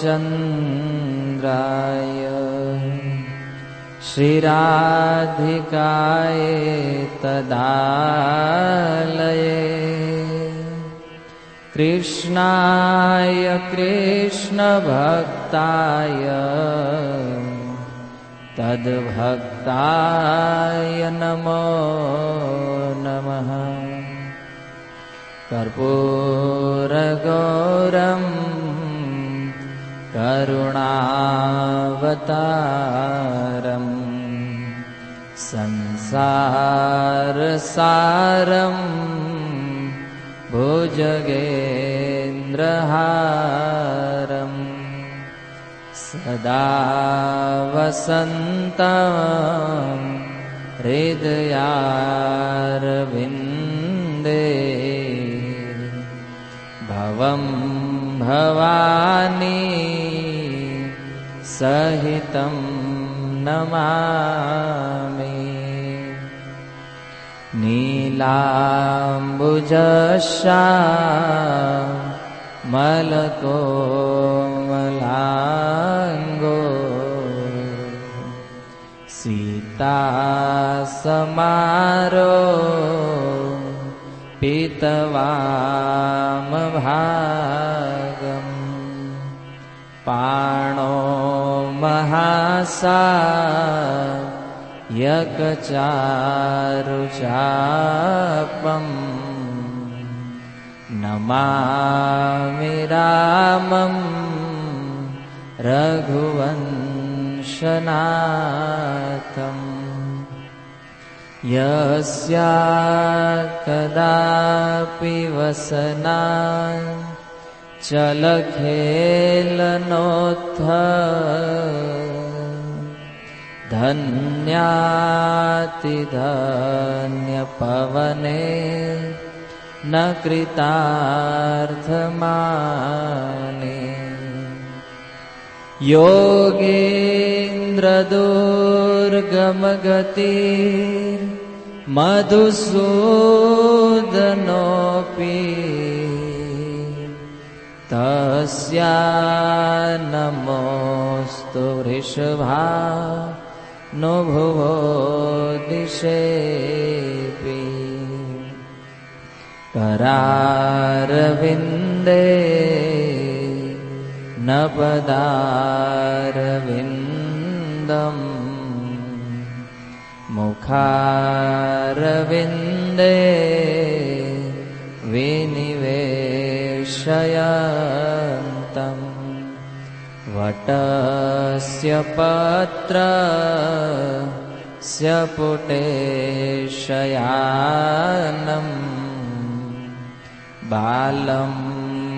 रामचन्द्राय श्रीराधिकाय तदालये कृष्णाय कृष्णभक्ताय तद्भक्ताय नमो नमः। कर्पूरगौरं करुणावतारं संसारसारं भुजगेन्द्रहारं सदा वसन्तं हृदयारविन्दे भवं भवानी सहितं नमामि। नीलाम्बुजश्यामलकोमलाङ्गो सीतासमारो पीतवामभागम् पाणो महासायकचारुचापम् नमामि रामं रघुवंशनाथम् यस्या कदापि वसना चलखेलनोत्थ धन्यातिधन्यपवने न कृतार्थमाने योगेन्द्रदुर्गमगतिर्मधुसूदनोऽपि तस्या नमोऽस्तु वृषभानुभुवो दिशेऽपि करारविन्दे न पदारविन्दम् मुखारविन्दे विनिवेशयन्तम् वटस्य पत्रस्य पुटे शयानम् बालं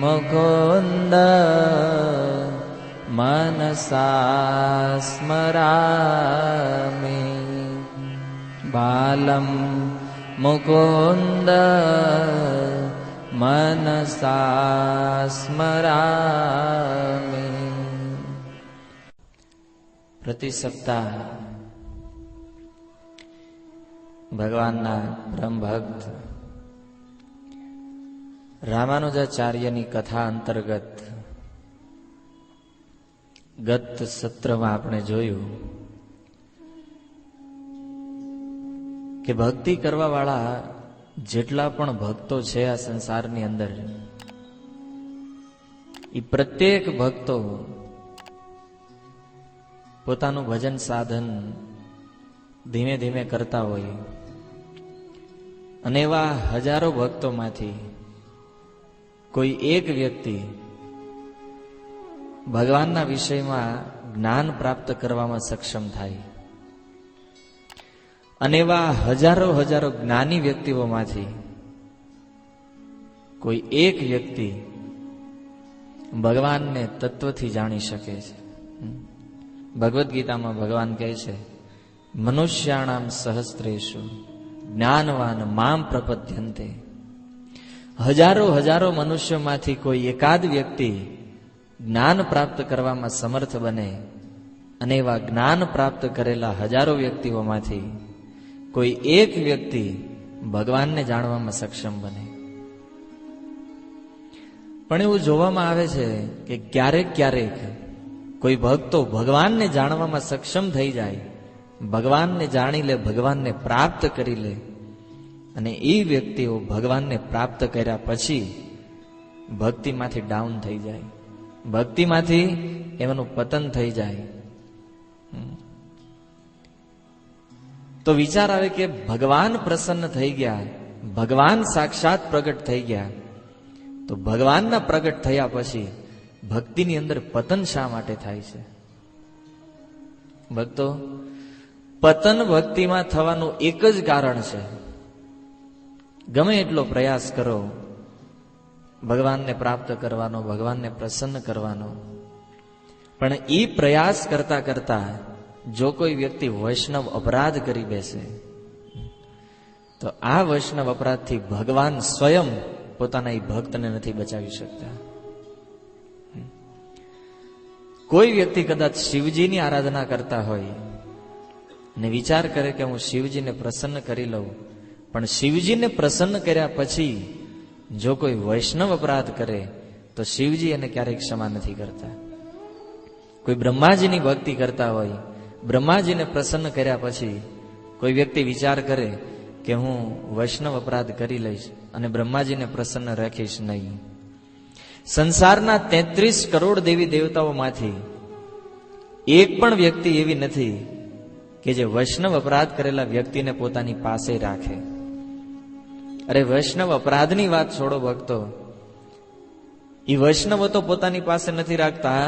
मुकुन्द मनसा स्मरामि बालं मुकुन्द मनसा स्मरामि। प्रति सप्ताह ભગવાનના બ્રહ્મ ભક્ત રામાનુજાચાર્યની કથા અંતર્ગત ગત સત્રમાં આપણે જોયું કે ભક્તિ કરવા વાળા જેટલા પણ ભક્તો છે આ સંસારની અંદર એ પ્રત્યેક ભક્તો પોતાનું ભજન સાધન ધીમે ધીમે કરતા હોય અને એવા હજારો ભક્તોમાંથી કોઈ એક વ્યક્તિ ભગવાનના વિષયમાં જ્ઞાન પ્રાપ્ત કરવામાં સક્ષમ થાય અને એવા હજારો હજારો જ્ઞાની વ્યક્તિઓમાંથી કોઈ એક વ્યક્તિ ભગવાનને તત્વથી જાણી શકે છે. ભગવદ્ ગીતામાં ભગવાન કહે છે, મનુષ્યાણામ સહસ્ત્રેષુ જ્ઞાનવાન મામ પ્રપદ્યન્તે. હજારો હજારો મનુષ્યોમાંથી કોઈ એકાદ વ્યક્તિ જ્ઞાન પ્રાપ્ત કરવામાં સમર્થ બને અને એવા જ્ઞાન પ્રાપ્ત કરેલા હજારો વ્યક્તિઓમાંથી કોઈ એક વ્યક્તિ ભગવાનને જાણવામાં સક્ષમ બને. પણ એવું જોવામાં આવે છે કે ક્યારેક ક્યારેક કોઈ ભક્તો ભગવાનને જાણવામાં સક્ષમ થઈ જાય, ભગવાનને જાણી લે, ભગવાનને પ્રાપ્ત કરી લે, અને એ વ્યક્તિઓ ભગવાનને પ્રાપ્ત કર્યા પછી ભક્તિમાંથી ડાઉન થઈ જાય, ભક્તિમાંથી એમનું પતન થઈ જાય. તો વિચાર આવે કે ભગવાન પ્રસન્ન થઈ ગયા, ભગવાન સાક્ષાત પ્રગટ થઈ ગયા, તો ભગવાનના પ્રગટ થયા પછી ભક્તિની અંદર પતન શા માટે થાય છે? ભક્તો, પતન ભક્તિમાં થવાનું એક જ કારણ છે. ગમે એટલો પ્રયાસ કરો ભગવાનને પ્રાપ્ત કરવાનો, ભગવાનને પ્રસન્ન કરવાનો, પણ એ પ્રયાસ કરતા કરતા જો કોઈ વ્યક્તિ વૈષ્ણવ અપરાધ કરી બેસે તો આ વૈષ્ણવ અપરાધથી ભગવાન સ્વયં પોતાના એ ભક્તને નથી બચાવી શકતા. કોઈ વ્યક્તિ કદાચ શિવજીની આરાધના કરતા હોય અને વિચાર કરે કે હું શિવજીને પ્રસન્ન કરી લઉં, પણ શિવજીને પ્રસન્ન કર્યા પછી જો કોઈ વૈષ્ણવ અપરાધ કરે તો શિવજી એને ક્યારેય ક્ષમા નથી કરતા. કોઈ બ્રહ્માજીની ભક્તિ કરતા હોય, બ્રહ્માજીને પ્રસન્ન કર્યા પછી કોઈ વ્યક્તિ વિચાર કરે કે હું વૈષ્ણવ અપરાધ કરી લઈશ અને બ્રહ્માજીને પ્રસન્ન રાખીશ નહીં. સંસારના 33 કરોડ દેવી દેવતાઓમાંથી એક પણ વ્યક્તિ એવી નથી કે જે વૈષ્ણવ અપરાધ કરેલા વ્યક્તિને પોતાની પાસે રાખે. અરે વૈષ્ણવ અપરાધની વાત છોડો ભક્તો, એ વૈષ્ણવો તો પોતાની પાસે નથી રાખતા,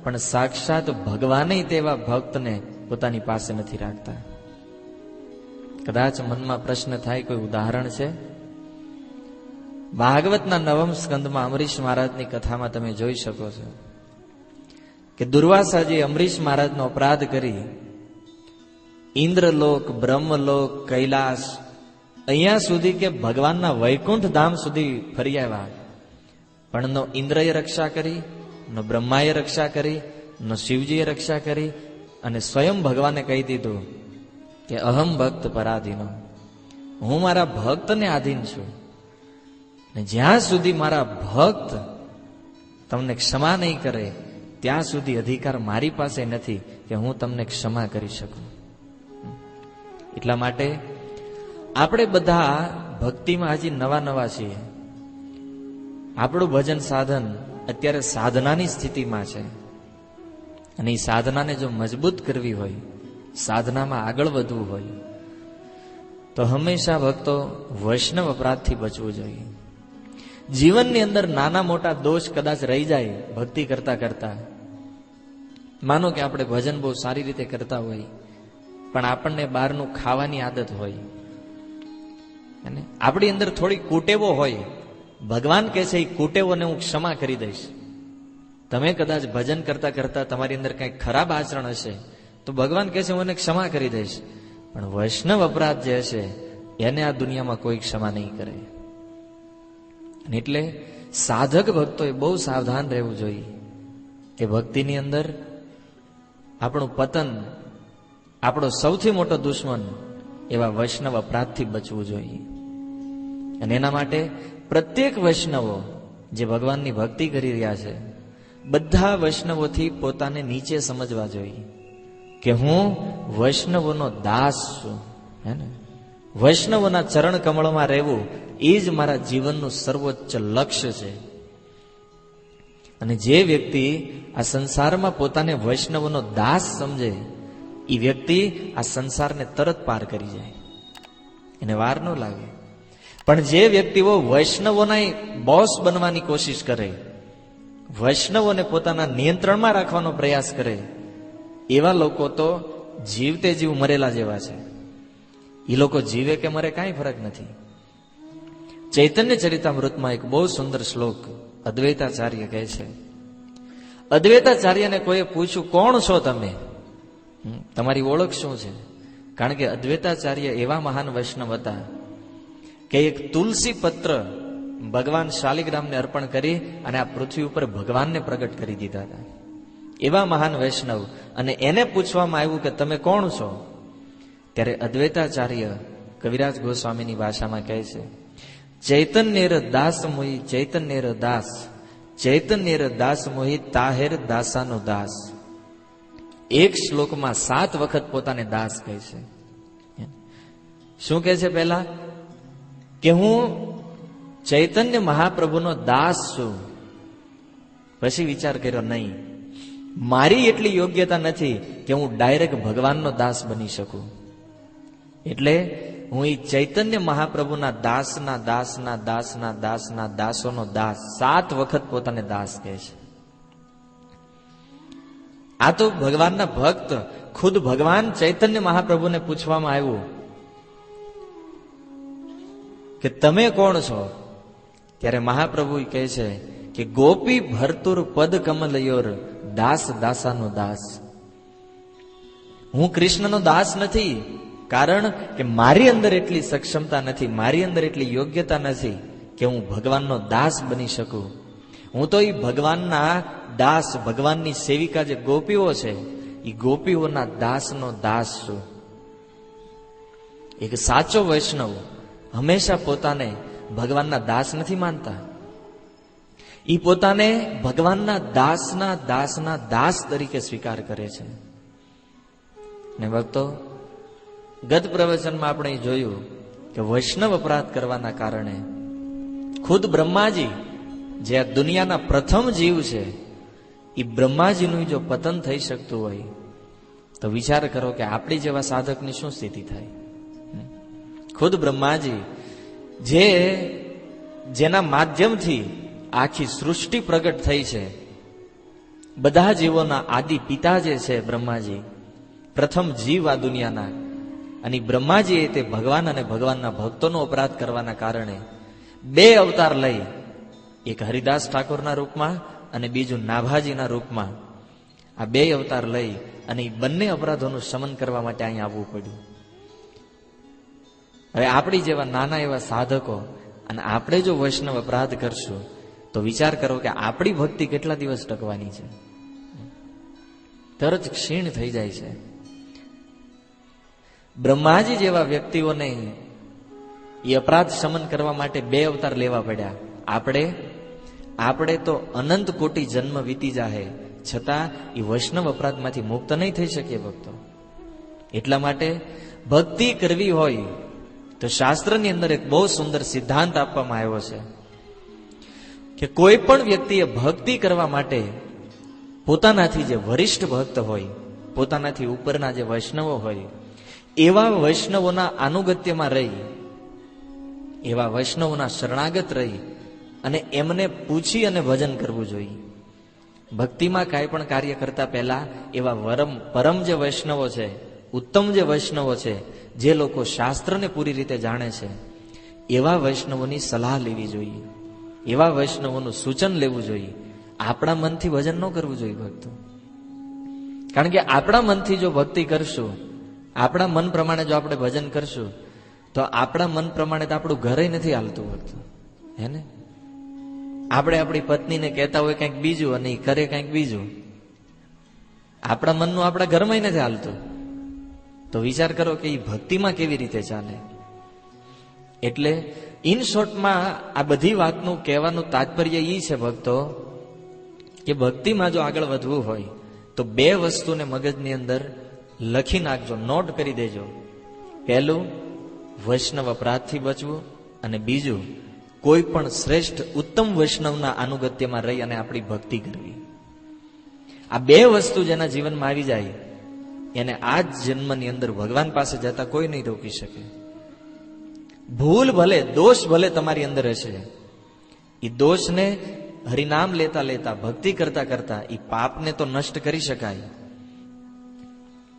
પણ સાક્ષાત ભગવાને તેવા ભક્તને પોતાની પાસે નથી રાખતા. કદાચ મનમાં પ્રશ્ન થાય, કોઈ ઉદાહરણ છે? ભાગવતના 9મ સ્કંદમાં અમરીશ મહારાજની કથામાં તમે જોઈ શકો છો કે દુર્વાસાજી અમરીશ મહારાજનો અપરાધ કરી ઇન્દ્રલોક, બ્રહ્મલોક, કૈલાસ, અહીંયા સુધી કે ભગવાનના વૈકુંઠ ધામ સુધી ફરી આવ્યા, પણ નો ઇન્દ્રએ રક્ષા કરી, નો બ્રહ્માએ રક્ષા કરી, નો શિવજીએ રક્ષા કરી, અને સ્વયં ભગવાને કહી દીધું કે અહમ ભક્ત પરાધીનો, હું મારા ભક્તને આધીન છું, અને જ્યાં સુધી મારા ભક્ત તમને ક્ષમા નહીં કરે ત્યાં સુધી અધિકાર મારી પાસે નથી કે હું તમને ક્ષમા કરી શકું. એટલા માટે આપણે બધા ભક્તિમાં હજી નવા નવા છીએ. આપણું ભજન સાધન અત્યારે સાધનાની સ્થિતિમાં છે, અને એ સાધનાને જો મજબૂત કરવી હોય, સાધનામાં આગળ વધવું હોય, તો હંમેશા ભક્તો વૈષ્ણવ અપરાધથી બચવું જોઈએ. જીવનની અંદર નાના મોટા દોષ કદાચ રહી જાય ભક્તિ કરતા કરતા. માનો કે આપણે ભજન બહુ સારી રીતે કરતા હોય, પણ આપણને બહારનું ખાવાની આદત હોય, અને આપણી અંદર થોડી કુટેવો હોય. ભગવાન કહે છે એ કુટેવોને હું ક્ષમા કરી દઈશ. તમે કદાચ ભજન કરતા કરતા તમારી અંદર કંઈક ખરાબ આચરણ હશે તો ભગવાન કહે છે હું એને ક્ષમા કરી દઈશ, પણ વૈષ્ણવ અપરાધ જે હશે એને આ દુનિયામાં કોઈ ક્ષમા નહીં કરે. એટલે સાધક ભક્તોએ બહુ સાવધાન રહેવું જોઈએ કે ભક્તિની અંદર આપણું પતન, આપણો સૌથી મોટો દુશ્મન એવા વૈષ્ણવ અપરાધથી બચવું જોઈએ. અને એના માટે પ્રત્યેક વૈષ્ણવો જે ભગવાનની ભક્તિ કરી રહ્યા છે, બધા વૈષ્ણવોથી પોતાને નીચે સમજવા જોઈએ કે હું વૈષ્ણવોનો દાસ છું. હે ને? વૈષ્ણવોના ચરણ કમળમાં રહેવું એ જ મારા જીવનનું સર્વોચ્ચ લક્ષ્ય છે. અને જે વ્યક્તિ આ સંસારમાં પોતાને વૈષ્ણવોનો દાસ સમજે એ વ્યક્તિ આ સંસારને તરત પાર કરી જાય, એને વાર ન લાગે. પણ જે વ્યક્તિઓ વૈષ્ણવોના બોસ બનવાની કોશિશ કરે, વૈષ્ણવોને પોતાના નિયંત્રણમાં રાખવાનો પ્રયાસ કરે, એવા લોકો તો જીવતે જીવ મરેલા જેવા છે. એ લોકો જીવે કે મરે કાંઈ ફરક નથી. ચૈતન્ય ચરિતામૃતમાં એક બહુ સુંદર શ્લોક અદ્વૈતાચાર્ય કહે છે. અદ્વૈતાચાર્યને કોઈએ પૂછ્યું, કોણ છો તમે, તમારી ઓળખ શું છે? કારણ કે અદ્વૈતાચાર્ય એવા મહાન વૈષ્ણવ હતા કે એક તુલસી પત્ર ભગવાન શાલિગ્રામને અર્પણ કરી અને આ પૃથ્વી ઉપર ભગવાનને પ્રગટ કરી દીધા હતા. એવા મહાન વૈષ્ણવ, અને એને પૂછવામાં આવ્યું કે તમે કોણ છો? ત્યારે અદ્વૈતાચાર્ય કવિરાજ ગોસ્વામીની ભાષામાં કહે છે, ચૈતન્યર દાસ મુઈ ચૈતન્યર દાસ ચૈતન્ય દાસ મોહિત તાહેર દાસાનો દાસ. એક શ્લોકમાં 7 વખત પોતાને દાસ કહે છે. શું કહે છે? પહેલા કે હું ચૈતન્ય મહાપ્રભુનો દાસ છું. પછી વિચાર કર્યો, નહીં, મારી એટલી યોગ્યતા નથી કે હું ડાયરેક્ટ ભગવાનનો દાસ બની શકું. એટલે હું એ ચૈતન્ય મહાપ્રભુના દાસના દાસના દાસના દાસના દાસોનો દાસ 7 વખત પોતાને દાસ કહે છે. આ તો ભગવાનના ભક્ત, ખુદ ભગવાન ચૈતન્ય મહાપ્રભુને પૂછવામાં આવ્યું કે તમે કોણ છો? ત્યારે મહાપ્રભુ કહે છે કે ગોપી ભરતુર પદ કમલયોર દાસ દાસાનો દાસ. હું કૃષ્ણનો દાસ નથી, કારણ કે મારી અંદર એટલી સક્ષમતા નથી, મારી અંદર એટલી યોગ્યતા નથી કે હું ભગવાનનો દાસ બની શકું. હું તો એ ભગવાનના દાસ, ભગવાનની સેવિકા જે ગોપીઓ છે એ ગોપીઓના દાસનો દાસ છું. એક સાચો વૈષ્ણવ હંમેશા પોતાને ભગવાનના દાસ નથી માનતા. એ પોતાને ભગવાનના દાસના દાસના દાસ તરીકે સ્વીકાર કરે છે. ને ભક્તો, ગત પ્રવચનમાં આપણે જોયું કે વૈષ્ણવ અપરાધ કરવાના કારણે ખુદ બ્રહ્માજી, જે આ દુનિયાના પ્રથમ જીવ છે, એ બ્રહ્માજીનું જો પતન થઈ શકતું હોય તો વિચાર કરો કે આપણી જેવા સાધકની શું સ્થિતિ થાય. ખુદ બ્રહ્માજી, જેના માધ્યમથી આખી સૃષ્ટિ પ્રગટ થઈ છે, બધા જીવોના આદિ પિતા જે છે બ્રહ્માજી, પ્રથમ જીવ આ દુનિયાના, અને બ્રહ્માજીએ તે ભગવાન અને ભગવાનના ભક્તોનો અપરાધ કરવાના કારણે 2 અવતાર લઈ, એક હરિદાસ ઠાકોરના રૂપમાં અને બીજું નાભાજીના રૂપમાં, આ 2 અવતાર લઈ અને એ બંને અપરાધોનું શમન કરવા માટે અહીં આવવું પડ્યું. હવે આપણી જેવા નાના એવા સાધકો અને આપણે જો વૈષ્ણવ અપરાધ કરશું તો વિચાર કરો કે આપણી ભક્તિ કેટલા દિવસ ટકવાની છે. તરત ક્ષીણ થઈ જાય છે. બ્રહ્માજી જેવા વ્યક્તિઓને એ અપરાધ શમન કરવા માટે 2 અવતાર લેવા પડ્યા. આપણે તો અનંત કોટી જન્મ વીતી જાહે છતાં એ વૈષ્ણવ અપરાધમાંથી મુક્ત નહીં થઈ શકીએ ભક્તો. એટલા માટે ભક્તિ કરવી હોય તો શાસ્ત્રની અંદર એક બહુ સુંદર સિદ્ધાંત આપવામાં આવ્યો છે કે કોઈ પણ વ્યક્તિએ ભક્તિ કરવા માટે પોતાનાથી જે વરિષ્ઠ ભક્ત હોય, પોતાનાથી ઉપરના જે વૈષ્ણવો હોય, એવા વૈષ્ણવોના અનુગત્યમાં રહી, એવા વૈષ્ણવોના શરણાગત રહી અને એમને પૂછી અને ભજન કરવું જોઈએ. ભક્તિમાં કાંઈ પણ કાર્ય કરતા પહેલા એવા પરમ જે વૈષ્ણવો છે, ઉત્તમ જે વૈષ્ણવો છે, જે લોકો શાસ્ત્રને પૂરી રીતે જાણે છે, એવા વૈષ્ણવોની સલાહ લેવી જોઈએ, એવા વૈષ્ણવોનું સૂચન લેવું જોઈએ. આપણા મનથી ભજન ન કરવું જોઈએ ભક્તો. કારણ કે આપણા મનથી જો ભક્તિ કરશું, આપણા મન પ્રમાણે જો આપણે ભજન કરશું તો આપણા મન પ્રમાણે તો આપણું ઘરે નથી હાલતું ભક્તો, હે ને? આપણે આપણી પત્નીને કહેતા હોય કંઈક બીજું અને એ કરે કંઈક બીજું. આપણા મનનું આપણા ઘરમાં નથી હાલતું તો વિચાર કરો કે એ ભક્તિમાં કેવી રીતે ચાલે. એટલે ઇન શોર્ટમાં આ બધી વાતનું કહેવાનું તાત્પર્ય એ છે ભક્તો કે ભક્તિમાં જો આગળ વધવું હોય તો 2 વસ્તુને મગજની અંદર લખી નાખજો, નોટ કરી દેજો. પહેલું, વૈષ્ણવ અપરાધથી બચવું, અને બીજું, કોઈ પણ શ્રેષ્ઠ ઉત્તમ વૈષ્ણવના અનુગત્યમાં રહી અને આપણી ભક્તિ કરવી. આ 2 વસ્તુ જેના જીવનમાં આવી જાય એને આ જ જન્મની અંદર ભગવાન પાસે જતા કોઈ નહીં રોકી શકે. ભૂલ ભલે, દોષ ભલે તમારી અંદર હશે, એ દોષને હરિનામ લેતા લેતા, ભક્તિ કરતા કરતા એ પાપને તો નષ્ટ કરી શકાય,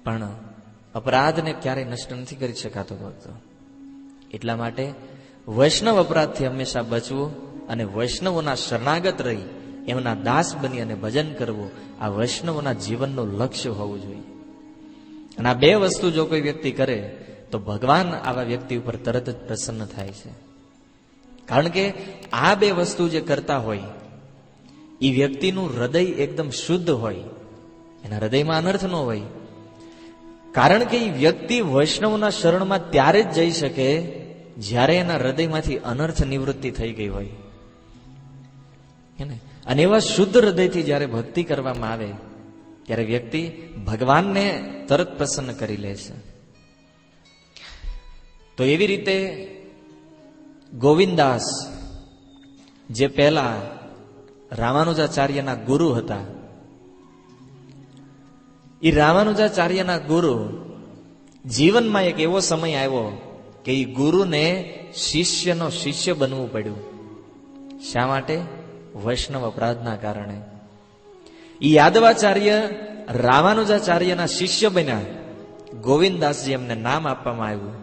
પણ અપરાધને ક્યારેય નષ્ટ નથી કરી શકાતો ભક્તો. એટલા માટે વૈષ્ણવ અપરાધથી હંમેશા બચવું અને વૈષ્ણવોના શરણાગત રહી એમના દાસ બની અને ભજન કરવું, આ વૈષ્ણવોના જીવનનું લક્ષ્ય હોવું જોઈએ. અને આ 2 વસ્તુ જો કોઈ વ્યક્તિ કરે તો ભગવાન આવા વ્યક્તિ ઉપર તરત જ પ્રસન્ન થાય છે. કારણ કે આ 2 વસ્તુ જે કરતા હોય એ વ્યક્તિનું હૃદય એકદમ શુદ્ધ હોય, એના હૃદયમાં અનર્થ ન હોય. કારણ કે એ વ્યક્તિ વૈષ્ણવના શરણમાં ત્યારે જ જઈ શકે જ્યારે એના હૃદયમાંથી અનર્થ નિવૃત્તિ થઈ ગઈ હોય. અને એવા શુદ્ધ હૃદયથી જ્યારે ભક્તિ કરવામાં આવે ત્યારે વ્યક્તિ ભગવાનને તરત પ્રસન્ન કરી લે છે. તો એવી રીતે ગોવિંદાસ જે પહેલા રામાનુજાચાર્યના ગુરુ હતા, એ રામાનુજાચાર્યના ગુરુ જીવનમાં એક એવો સમય આવ્યો કે એ ગુરુને શિષ્યનો શિષ્ય બનવું પડ્યું. શા માટે? વૈષ્ણવ અપરાધના કારણે. એ યાદવાચાર્ય રામાનુજાચાર્યના શિષ્ય બન્યા. ગોવિંદાસજી એમને નામ આપવામાં આવ્યું.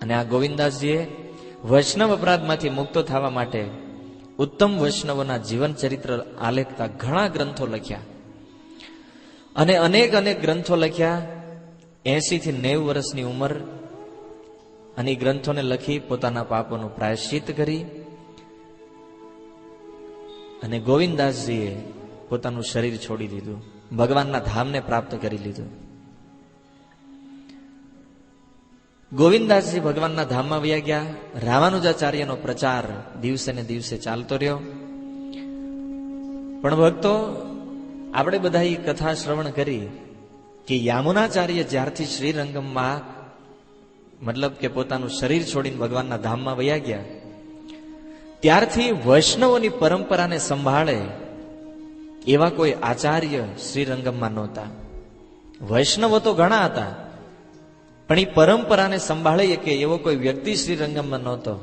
અને આ ગોવિંદાસજીએ વૈષ્ણવ અપરાધમાંથી મુક્ત થવા માટે ઉત્તમ વૈષ્ણવોના જીવન ચરિત્ર આલેખતા ઘણા ગ્રંથો લખ્યા અને અનેક ગ્રંથો લખ્યા. 80 થી 90 વર્ષની ઉંમર, અને એ ગ્રંથોને લખી પોતાના પાપોનું પ્રાયશ્ચિત કરી અને ગોવિંદાસજીએ પોતાનું શરીર છોડી દીધું, ભગવાનના ધામને પ્રાપ્ત કરી લીધું. ગોવિંદાસજી ભગવાનના ધામમાં વયા ગયા. રામાનુજાચાર્યનો પ્રચાર દિવસે ને દિવસે ચાલતો રહ્યો. પણ ભક્તો, આપણે બધા એ કથા શ્રવણ કરી કે યામુનાચાર્ય જ્યારથી શ્રીરંગમમાં મતલબ કે પોતાનું શરીર છોડીને ભગવાનના ધામમાં વયા ગયા, ત્યારથી વૈષ્ણવોની પરંપરાને સંભાળે એવા કોઈ આચાર્ય શ્રીરંગમમાં નહોતા. વૈષ્ણવો તો ઘણા હતા, પણ એ પરંપરાને સંભાળે કે એવો કોઈ વ્યક્તિ શ્રીરંગમમાં નહોતો.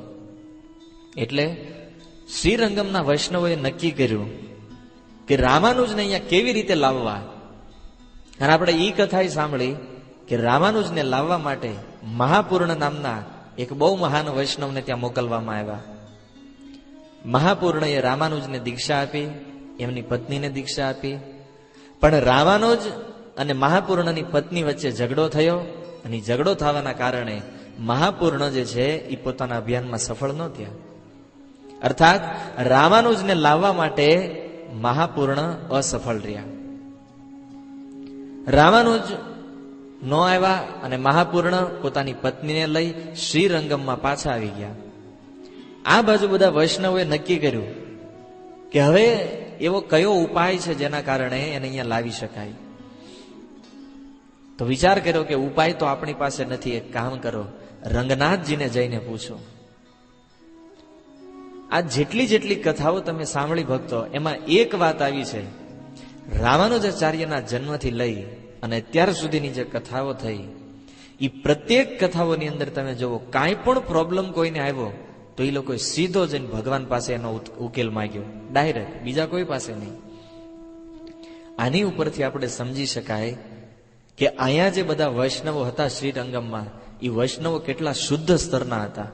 એટલે શ્રીરંગમના વૈષ્ણવોએ નક્કી કર્યું કે રામાનુજને અહીંયા કેવી રીતે લાવવા. અને આપણે એ કથા સાંભળી કે રામાનુજને લાવવા માટે મહાપૂર્ણ નામના એક બહુ મહાન વૈષ્ણવને ત્યાં મોકલવામાં આવ્યા. મહાપૂર્ણએ રામાનુજને દીક્ષા આપી, એમની પત્નીને દીક્ષા આપી. પણ રામાનુજ અને મહાપૂર્ણની પત્ની વચ્ચે ઝઘડો થયો, અને ઝઘડો થવાના કારણે મહાપૂર્ણ જે છે એ પોતાના અભિયાનમાં સફળ ન થયા. અર્થાત રામાનુજને લાવવા માટે મહાપૂર્ણ અસફળ રહ્યા. રામાનુજ ન આવ્યા અને મહાપૂર્ણ પોતાની પત્નીને લઈ શ્રીરંગમમાં પાછા આવી ગયા. આ બાજુ બધા વૈષ્ણવોએ નક્કી કર્યું કે હવે એવો કયો ઉપાય છે જેના કારણે એને અહીંયા લાવી શકાય. તો વિચાર કર્યો કે ઉપાય તો આપણી પાસે નથી, એક કામ કરો, રંગનાથજીને જઈને પૂછો. આ જેટલી કથાઓ તમે સાંભળી ભક્તો, એમાં એક વાત આવી છે, રામાનુજાચાર્યના જન્મથી લઈ અને અત્યાર સુધીની જે કથાઓ થઈ, એ પ્રત્યેક કથાઓની અંદર તમે જુઓ, કાંઈ પણ પ્રોબ્લેમ કોઈને આવ્યો તો એ લોકોએ સીધો જઈને ભગવાન પાસે એનો ઉકેલ માંગ્યો, ડાયરેક્ટ, બીજા કોઈ પાસે નહીં. આની ઉપરથી આપણે સમજી શકાય કે અહીંયા જે બધા વૈષ્ણવો હતા શ્રીરંગમમાં, એ વૈષ્ણવો કેટલા શુદ્ધ સ્તરના હતા,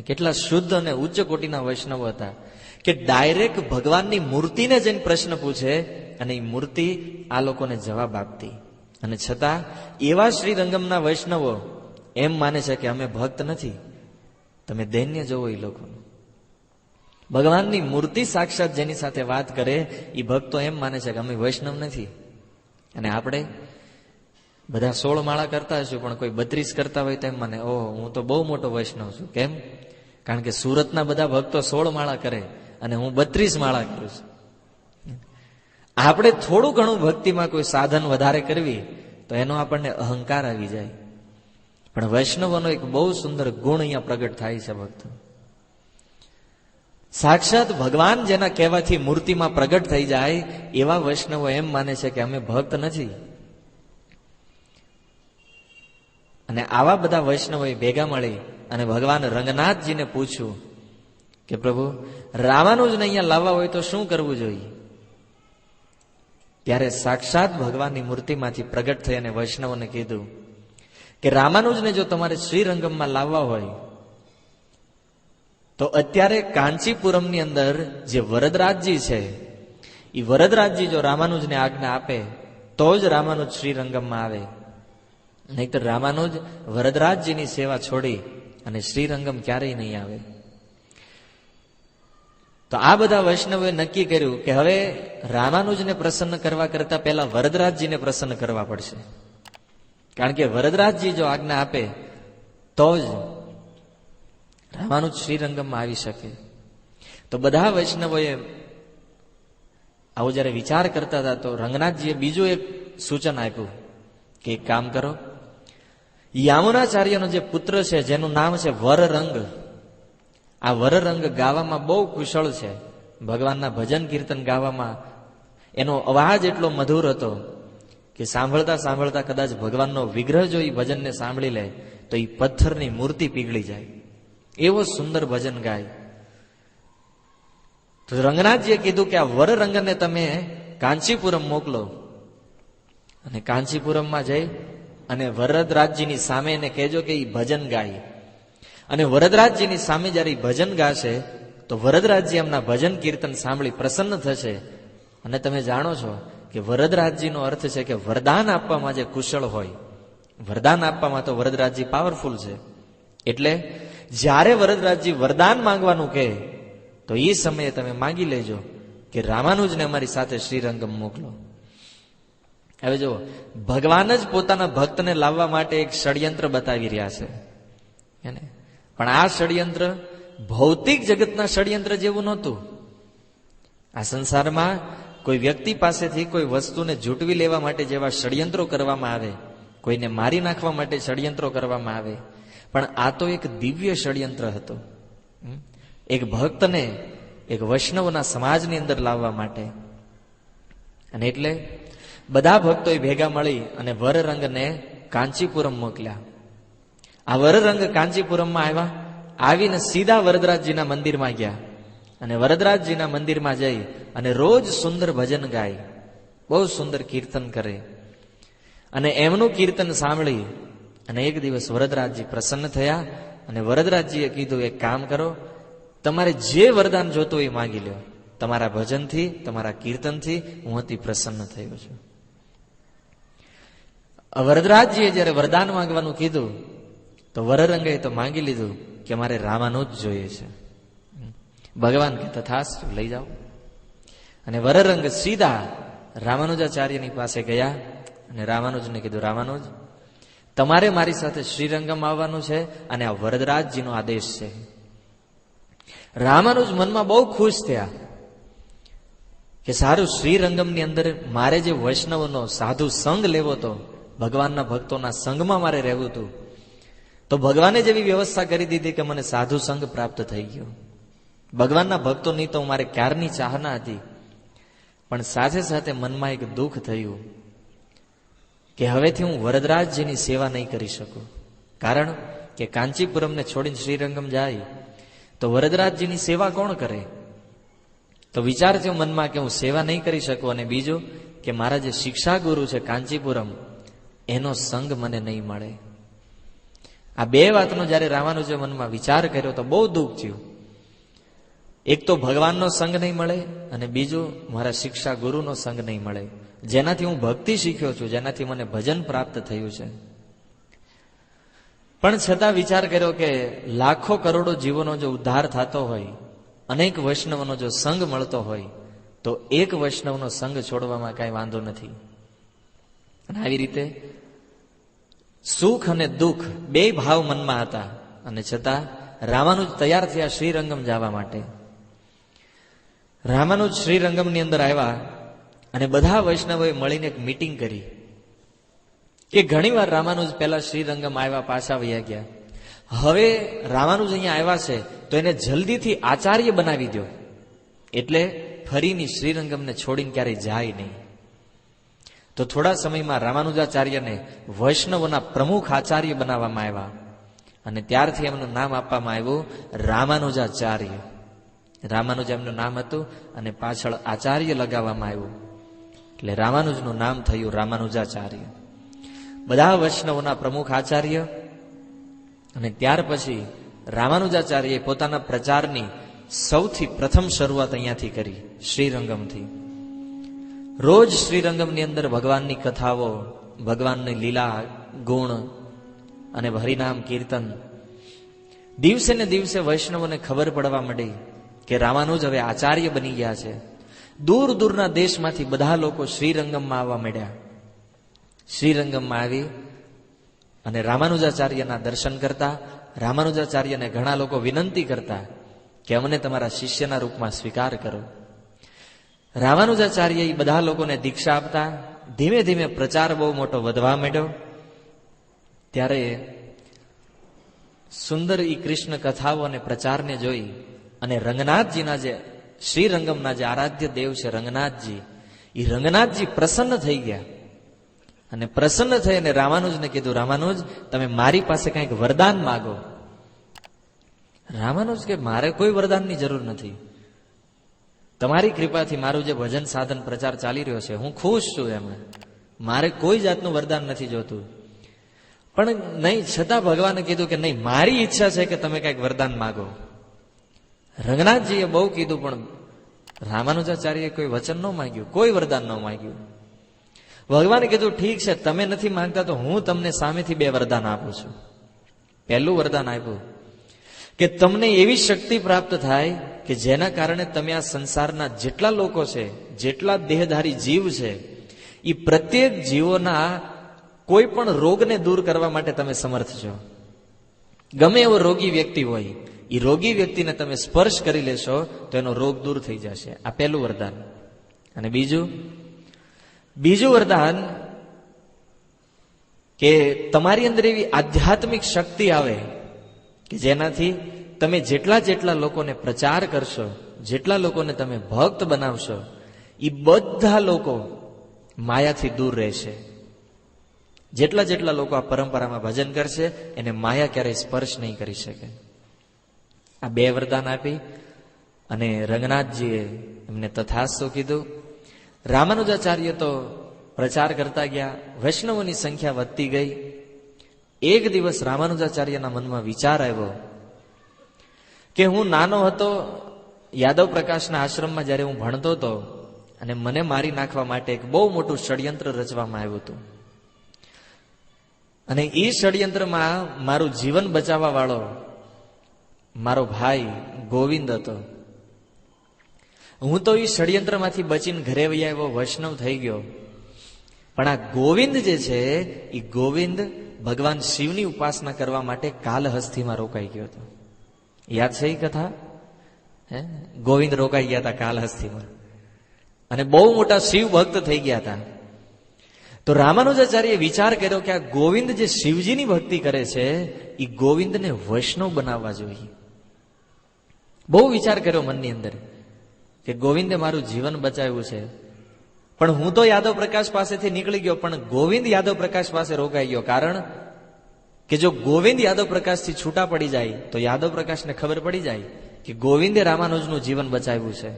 કેટલા શુદ્ધ અને ઉચ્ચ કોટીના વૈષ્ણવો હતા કે ડાયરેક્ટ ભગવાનની મૂર્તિને જઈને પ્રશ્ન પૂછે અને એ મૂર્તિ આ લોકોને જવાબ આપતી. અને છતાં એવા શ્રીરંગમના વૈષ્ણવો એમ માને છે કે અમે ભક્ત નથી. તમે દૈન્ય જોવો એ લોકોનું. ભગવાનની મૂર્તિ સાક્ષાત જેની સાથે વાત કરે એ ભક્તો એમ માને છે કે અમે વૈષ્ણવ નથી. અને આપણે બધા 16 માળા કરતા હશું, પણ કોઈ 32 કરતા હોય તો એમ મને, ઓહ, હું તો બહુ મોટો વૈષ્ણવ છું. કેમ? કારણ કે સુરતના બધા ભક્તો 16 માળા કરે અને હું 32 માળા કરું છું. આપણે થોડું ઘણું ભક્તિમાં કોઈ સાધન વધારે કરવી તો એનો આપણને અહંકાર આવી જાય. પણ વૈષ્ણવોનો એક બહુ સુંદર ગુણ અહીંયા પ્રગટ થાય છે ભક્તો. સાક્ષાત ભગવાન જેના કહેવાથી મૂર્તિમાં પ્રગટ થઈ જાય એવા વૈષ્ણવો એમ માને છે કે અમે ભક્ત નથી. અને આવા બધા વૈષ્ણવોએ ભેગા મળી અને ભગવાન રંગનાથજીને પૂછ્યું કે પ્રભુ, રામાનુજને અહીંયા લાવવા હોય તો શું કરવું જોઈએ? ત્યારે સાક્ષાત ભગવાનની મૂર્તિમાંથી પ્રગટ થઈ અને વૈષ્ણવોને કીધું કે રામાનુજને જો તમારે શ્રીરંગમમાં લાવવા હોય તો અત્યારે કાંચીપુરમની અંદર જે વરદરાજજી છે, એ વરદરાજજી જો રામાનુજને આજ્ઞા આપે તો જ રામાનુજ શ્રીરંગમમાં આવે, નહીતર રામાનુજ વરદરાજજીની સેવા છોડી અને શ્રીરંગમ ક્યારેય નહીં આવે. તો આ બધા વૈષ્ણવોએ નક્કી કર્યું કે હવે રામાનુજને પ્રસન્ન કરવા કરતા પહેલા વરદરાજજીને પ્રસન્ન કરવા પડશે. કારણ કે વરદરાજજી જો આજ્ઞા આપે તો જ રામાનુજ શ્રીરંગમમાં આવી શકે. તો બધા વૈષ્ણવોએ આવો જયારે વિચાર કરતા હતા તો રંગનાથજીએ બીજું એક સૂચન આપ્યું કે એક કામ કરો, યામુનાચાર્યનો જે પુત્ર છે જેનું નામ છે વરરંગ, આ વરરંગ ગાવામાં બહુ કુશળ છે. ભગવાનના ભજન કીર્તન ગાવામાં એનો અવાજ એટલો મધુર હતો કે સાંભળતા સાંભળતા કદાચ ભગવાનનો વિગ્રહ જો એ ભજનને સાંભળી લે તો એ પથ્થરની મૂર્તિ પીગળી જાય, એવો સુંદર ભજન ગાય. તો રંગનાથજીએ કીધું કે આ વરરંગને તમે કાંચીપુરમ મોકલો અને કાંચીપુરમમાં જઈ અને વરદરાજજીની સામે એને કહેજો કે એ ભજન ગાય. અને વરદરાજજીની સામે જયારે ભજન ગાશે તો વરદરાજજી એમના ભજન કીર્તન સાંભળી પ્રસન્ન થશે. અને તમે જાણો છો કે વરદરાજજીનો અર્થ છે કે વરદાન આપવામાં જે કુશળ હોય, વરદાન આપવામાં તો વરદરાજજી પાવરફુલ છે. એટલે જ્યારે વરદરાજજી વરદાન માંગવાનું કહે તો એ સમયે તમે માંગી લેજો કે રામાનુજને અમારી સાથે શ્રીરંગમ મોકલો. હવે જો ભગવાન જ પોતાના ભક્તને લાવવા માટે એક ષડયંત્ર બતાવી રહ્યા છે, પણ આ ષડયંત્ર ભૌતિક જગતના ષડયંત્ર જેવું નહોતું. આ સંસારમાં કોઈ વ્યક્તિ પાસેથી કોઈ વસ્તુને ઝૂંટવી લેવા માટે જેવા ષડયંત્રો કરવામાં આવે, કોઈને મારી નાખવા માટે ષડયંત્રો કરવામાં આવે, પણ આ તો એક દિવ્ય ષડયંત્ર હતો, એક ભક્તને એક વૈષ્ણવના સમાજની અંદર લાવવા માટે. અને એટલે બધા ભક્તોએ ભેગા મળી અને વરરંગને કાંચીપુરમ મોકલ્યા. આ વરરંગ કાંચીપુરમમાં આવ્યા, આવીને સીધા વરદરાજજીના મંદિરમાં ગયા અને વરદરાજજીના મંદિરમાં જઈ અને રોજ સુંદર ભજન ગાય, બહુ સુંદર કીર્તન કરે. અને એમનું કીર્તન સાંભળી અને એક દિવસ વરદરાજજી પ્રસન્ન થયા અને વરદરાજજીએ કીધું એક કામ કરો, તમારે જે વરદાન જોતું એ માંગી લો, તમારા ભજનથી તમારા કીર્તનથી હું અતિ પ્રસન્ન થયો છું. વરદરાજજીએ જયારે વરદાન માંગવાનું કીધું તો વરરંગે તો માંગી લીધું કે મારે રામાનુજ જોઈએ છે. ભગવાન કે તથાસ્તુ, લઈ જાઓ. અને વરરંગ સીધા રામાનુજાચાર્યની પાસે ગયા અને રામાનુજને કીધું, રામાનુજ તમારે મારી સાથે શ્રીરંગમ આવવાનું છે અને આ વરદરાજજીનો આદેશ છે. રામાનુજ મનમાં બહુ ખુશ થયા કે સારું, શ્રીરંગમની અંદર મારે જે વૈષ્ણવનો સાધુ સંગ લેવો હતો, ભગવાનના ભક્તોના સંગમાં મારે રહેવું હતું, તો ભગવાને જેવી વ્યવસ્થા કરી દીધી કે મને સાધુ સંગ પ્રાપ્ત થઈ ગયો. ભગવાનના ભક્તોની તો મારે ક્યારની ચાહના હતી, પણ સાથે સાથે મનમાં એક દુઃખ થયું કે હવેથી હું વરદરાજજીની સેવા નહીં કરી શકું. કારણ કે કાંચીપુરમને છોડીને શ્રીરંગમ જાય તો વરદરાજજીની સેવા કોણ કરે? તો વિચાર થયો મનમાં કે હું સેવા નહીં કરી શકું, અને બીજું કે મારા જે શિક્ષા ગુરુ છે કાંચીપુરમ, એનો સંગ મને નહીં મળે. આ બે વાતનો જયારે રામાનુજે મનમાં વિચાર કર્યો તો બહુ દુઃખ થયું. એક તો ભગવાનનો સંગ નહીં મળે અને બીજું મારા શિક્ષા ગુરુનો સંગ નહીં મળે, જેનાથી હું ભક્તિ શીખ્યો છું, જેનાથી મને ભજન પ્રાપ્ત થયું છે. પણ છતાં વિચાર કર્યો કે લાખો કરોડો જીવોનો જો ઉદ્ધાર થતો હોય, અનેક વૈષ્ણવનો જો સંગ મળતો હોય, તો એક વૈષ્ણવનો સંગ છોડવામાં કાંઈ વાંધો નથી. અને આવી રીતે સુખ અને દુઃખ બે ભાવ મનમાં હતા, અને છતાં રામાનુજ તૈયાર થયા શ્રીરંગમ જવા માટે. રામાનુજ શ્રીરંગમની અંદર આવ્યા અને બધા વૈષ્ણવોએ મળીને એક મીટિંગ કરી કે ઘણીવાર રામાનુજ પહેલા શ્રીરંગમ આવ્યા, પાછા વયા ગયા. હવે રામાનુજ અહીંયા આવ્યા છે તો એને જલ્દીથી આચાર્ય બનાવી દો, એટલે ફરીની શ્રીરંગમને છોડીને ક્યારેય જાય નહીં. તો થોડા સમયમાં રામાનુજાચાર્યને વૈષ્ણવોના પ્રમુખ આચાર્ય બનાવવામાં આવ્યા અને ત્યારથી એમનું નામ આપવામાં આવ્યું રામાનુજાચાર્ય. રામાનુજ એમનું નામ હતું અને પાછળ આચાર્ય લગાવવામાં આવ્યું, એટલે રામાનુજનું નામ થયું રામાનુજાચાર્ય. બધા વૈષ્ણવોના પ્રમુખ આચાર્ય. અને ત્યાર પછી રામાનુજાચાર્યએ પોતાના પ્રચારની સૌથી પ્રથમ શરૂઆત અહીંયાથી કરી, શ્રીરંગમથી. રોજ શ્રીરંગમની અંદર ભગવાનની કથાઓ, ભગવાનની લીલા, ગુણ અને હરિનામ કીર્તન. દિવસે ને દિવસે વૈષ્ણવોને ખબર પડવા માંડી કે રામાનુજ હવે આચાર્ય બની ગયા છે. દૂર દૂરના દેશમાંથી બધા લોકો શ્રીરંગમમાં આવવા માંડ્યા. શ્રીરંગમમાં આવી અને રામાનુજાચાર્યના દર્શન કરતા. રામાનુજાચાર્યને ઘણા લોકો વિનંતી કરતા કે અમને તમારા શિષ્યના રૂપમાં સ્વીકાર કરો. રામાનુજાચાર્ય એ બધા લોકોને દીક્ષા આપતા. ધીમે ધીમે પ્રચાર બહુ મોટો વધવા માંડ્યો. ત્યારે સુંદર ઈ કૃષ્ણ કથાઓ અને પ્રચારને જોઈ અને રંગનાથજીના જે શ્રીરંગમના જે આરાધ્ય દેવ છે રંગનાથજી, એ રંગનાથજી પ્રસન્ન થઈ ગયા. અને પ્રસન્ન થઈ અને રામાનુજને કીધું, રામાનુજ તમે મારી પાસે કંઈક વરદાન માગો. રામાનુજ કે મારે કોઈ વરદાનની જરૂર નથી. તમારી કૃપાથી મારું જે ભજન સાધન પ્રચાર ચાલી રહ્યો છે હું ખુશ છું, એમાં મારે કોઈ જાતનું વરદાન નથી જોતું. પણ નહીં, છતાં ભગવાને કીધું કે નહીં, મારી ઈચ્છા છે કે તમે કંઈક વરદાન માગો. રંગનાથજીએ બહુ કીધું પણ રામાનુજાચાર્યએ કોઈ વચન ન માંગ્યું, કોઈ વરદાન ન માંગ્યું. ભગવાને કીધું ઠીક છે, તમે નથી માંગતા તો હું તમને સામેથી 2 વરદાન આપું છું. પહેલું વરદાન આપ્યું કે તમને એવી શક્તિ પ્રાપ્ત થાય કે જેના કારણે તમે આ સંસારના જેટલા લોકો છે, જેટલા દેહધારી જીવ છે, એ પ્રત્યેક જીવોના કોઈ પણ રોગને દૂર કરવા માટે તમે સમર્થ છો. ગમે એવો રોગી વ્યક્તિ હોય, એ રોગી વ્યક્તિને તમે સ્પર્શ કરી લેશો તો એનો રોગ દૂર થઈ જશે. આ પહેલું વરદાન. અને બીજું વરદાન કે તમારી અંદર એવી આધ્યાત્મિક શક્તિ આવે કે જેનાથી તમે જેટલા લોકોને પ્રચાર કરશો, જેટલા લોકોને તમે ભક્ત બનાવશો, એ બધા લોકો માયાથી દૂર રહેશે. જેટલા લોકો આ પરંપરામાં ભજન કરશે એને માયા ક્યારેય સ્પર્શ નહીં કરી શકે. આ 2 વરદાન આપી અને રંગનાથજીએ એમને તથાસ્તુ કીધું. રામાનુજાચાર્ય તો પ્રચાર કરતા ગયા, વૈષ્ણવોની સંખ્યા વધતી ગઈ. એક દિવસ રામાનુજાચાર્યના મનમાં વિચાર આવ્યો કે હું નાનો હતો, યાદવ પ્રકાશના આશ્રમમાં જ્યારે હું ભણતો હતો અને મને મારી નાખવા માટે એક બહુ મોટું ષડયંત્ર રચવામાં આવ્યું હતું. અને એ ષડયંત્રમાં મારું જીવન બચાવવા વાળો મારો ભાઈ ગોવિંદ હતો. હું તો એ ષડયંત્રમાંથી બચીને ઘરે વહી આવ્યો, વૈષ્ણવ થઈ ગયો. પણ આ ગોવિંદ જે છે એ ગોવિંદ ભગવાન શિવની ઉપાસના કરવા માટે કાલહસ્તીમાં રોકાઈ ગયો હતો. યાદ છે એ કથા? ગોવિંદ રોકાઈ ગયા હતા કાલહસ્તીમાં અને બહુ મોટા શિવ ભક્ત થઈ ગયા હતા. તો રામાનુજાચાર્યએ વિચાર કર્યો કે આ ગોવિંદ જે શિવજીની ભક્તિ કરે છે એ ગોવિંદને વૈષ્ણવ બનાવવા જોઈએ. બહુ વિચાર કર્યો મનની અંદર કે ગોવિંદે મારું જીવન બચાવ્યું છે, પણ હું તો યાદવ પ્રકાશ પાસેથી નીકળી ગયો, પણ ગોવિંદ યાદવ પ્રકાશ પાસે રોકાઈ ગયો. કારણ કે જો ગોવિંદ યાદવ પ્રકાશથી છૂટા પડી જાય તો યાદવ પ્રકાશને ખબર પડી જાય કે ગોવિંદે રામાનુજનું જીવન બચાવ્યું છે.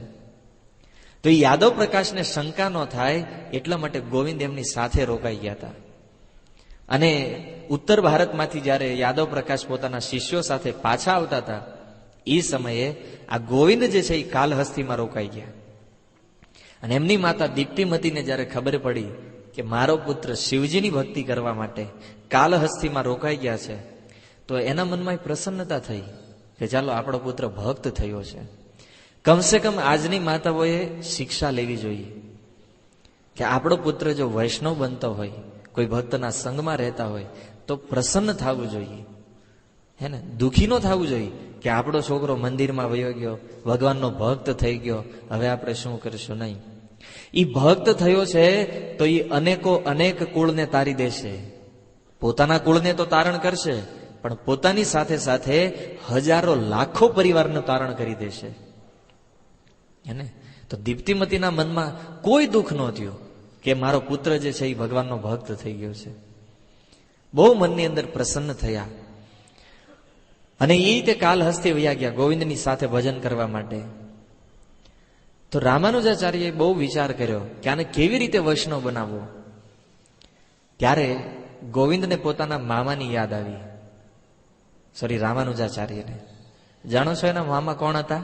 તો એ યાદવ પ્રકાશને શંકા ન થાય એટલા માટે ગોવિંદ એમની સાથે રોકાઈ ગયા હતા. અને ઉત્તર ભારતમાંથી જ્યારે યાદવ પ્રકાશ પોતાના શિષ્યો સાથે પાછા આવતા હતા એ સમયે આ ગોવિંદ જે છે એ કાલહસ્તીમાં રોકાઈ ગયા. અને એમની માતા દીપ્તિમતીને જ્યારે ખબર પડી કે મારો પુત્ર શિવજીની ભક્તિ કરવા માટે કાલહસ્તીમાં રોકાઈ ગયા છે તો એના મનમાં પ્રસન્નતા થઈ કે ચાલો આપણો પુત્ર ભક્ત થયો છે. કમસે કમ આજની માતાઓએ શિક્ષા લેવી જોઈએ કે આપણો પુત્ર જો વૈષ્ણવ બનતો હોય, કોઈ ભક્તના સંગમાં રહેતા હોય તો પ્રસન્ન થવું જોઈએ, હે ને? દુઃખી ન થવું જોઈએ કે આપણો છોકરો મંદિરમાં વયો ગયો, ભગવાનનો ભક્ત થઈ ગયો, હવે આપણે શું કરીશું. નહીં, એ ભક્ત થયો છે તો એ અનેક કુળને તારી દેશે. પોતાના કુળને તો તારણ કરશે, પણ પોતાની સાથે સાથે હજારો લાખો પરિવારનું તારણ કરી દેશે. એને તો દીપ્તિમતીના મનમાં કોઈ દુઃખ ન થયું કે મારો પુત્ર જે છે એ ભગવાનનો ભક્ત થઈ ગયો છે. બહુ મનની અંદર પ્રસન્ન થયા અને એ રીતે કાલહસ્તી વયા ગયા ગોવિંદની સાથે ભજન કરવા માટે. તો રામાનુજાચાર્યએ બહુ વિચાર કર્યો કે આને કેવી રીતે વૈષ્ણવ બનાવવો. ત્યારે ગોવિંદને પોતાના મામાની યાદ આવી. રામાનુજાચાર્યને જાણો છો એના મામા કોણ હતા?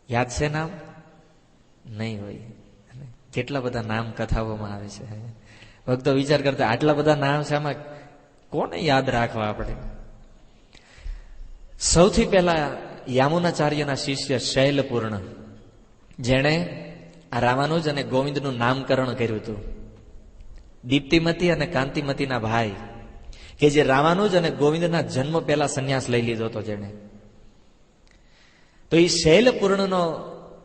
યાદ છે નામ? નહીં હોય. કેટલા બધા નામ કથાઓમાં આવે છે. ભક્તો વિચાર કરતા આટલા બધા નામ છે, આમાં કોને યાદ રાખવા આપણે? સૌથી પહેલા યામુનાચાર્યના શિષ્ય શૈલપૂર્ણ, જેણે આ રામાનુજ અને ગોવિંદનું નામકરણ કર્યું હતું. દીપ્તિમતી અને કાંતિમતીના ભાઈ, કે જે રામાનુજ અને ગોવિંદના જન્મ પહેલા સંન્યાસ લઈ લીધો હતો જેણે. તો એ શૈલપૂર્ણનો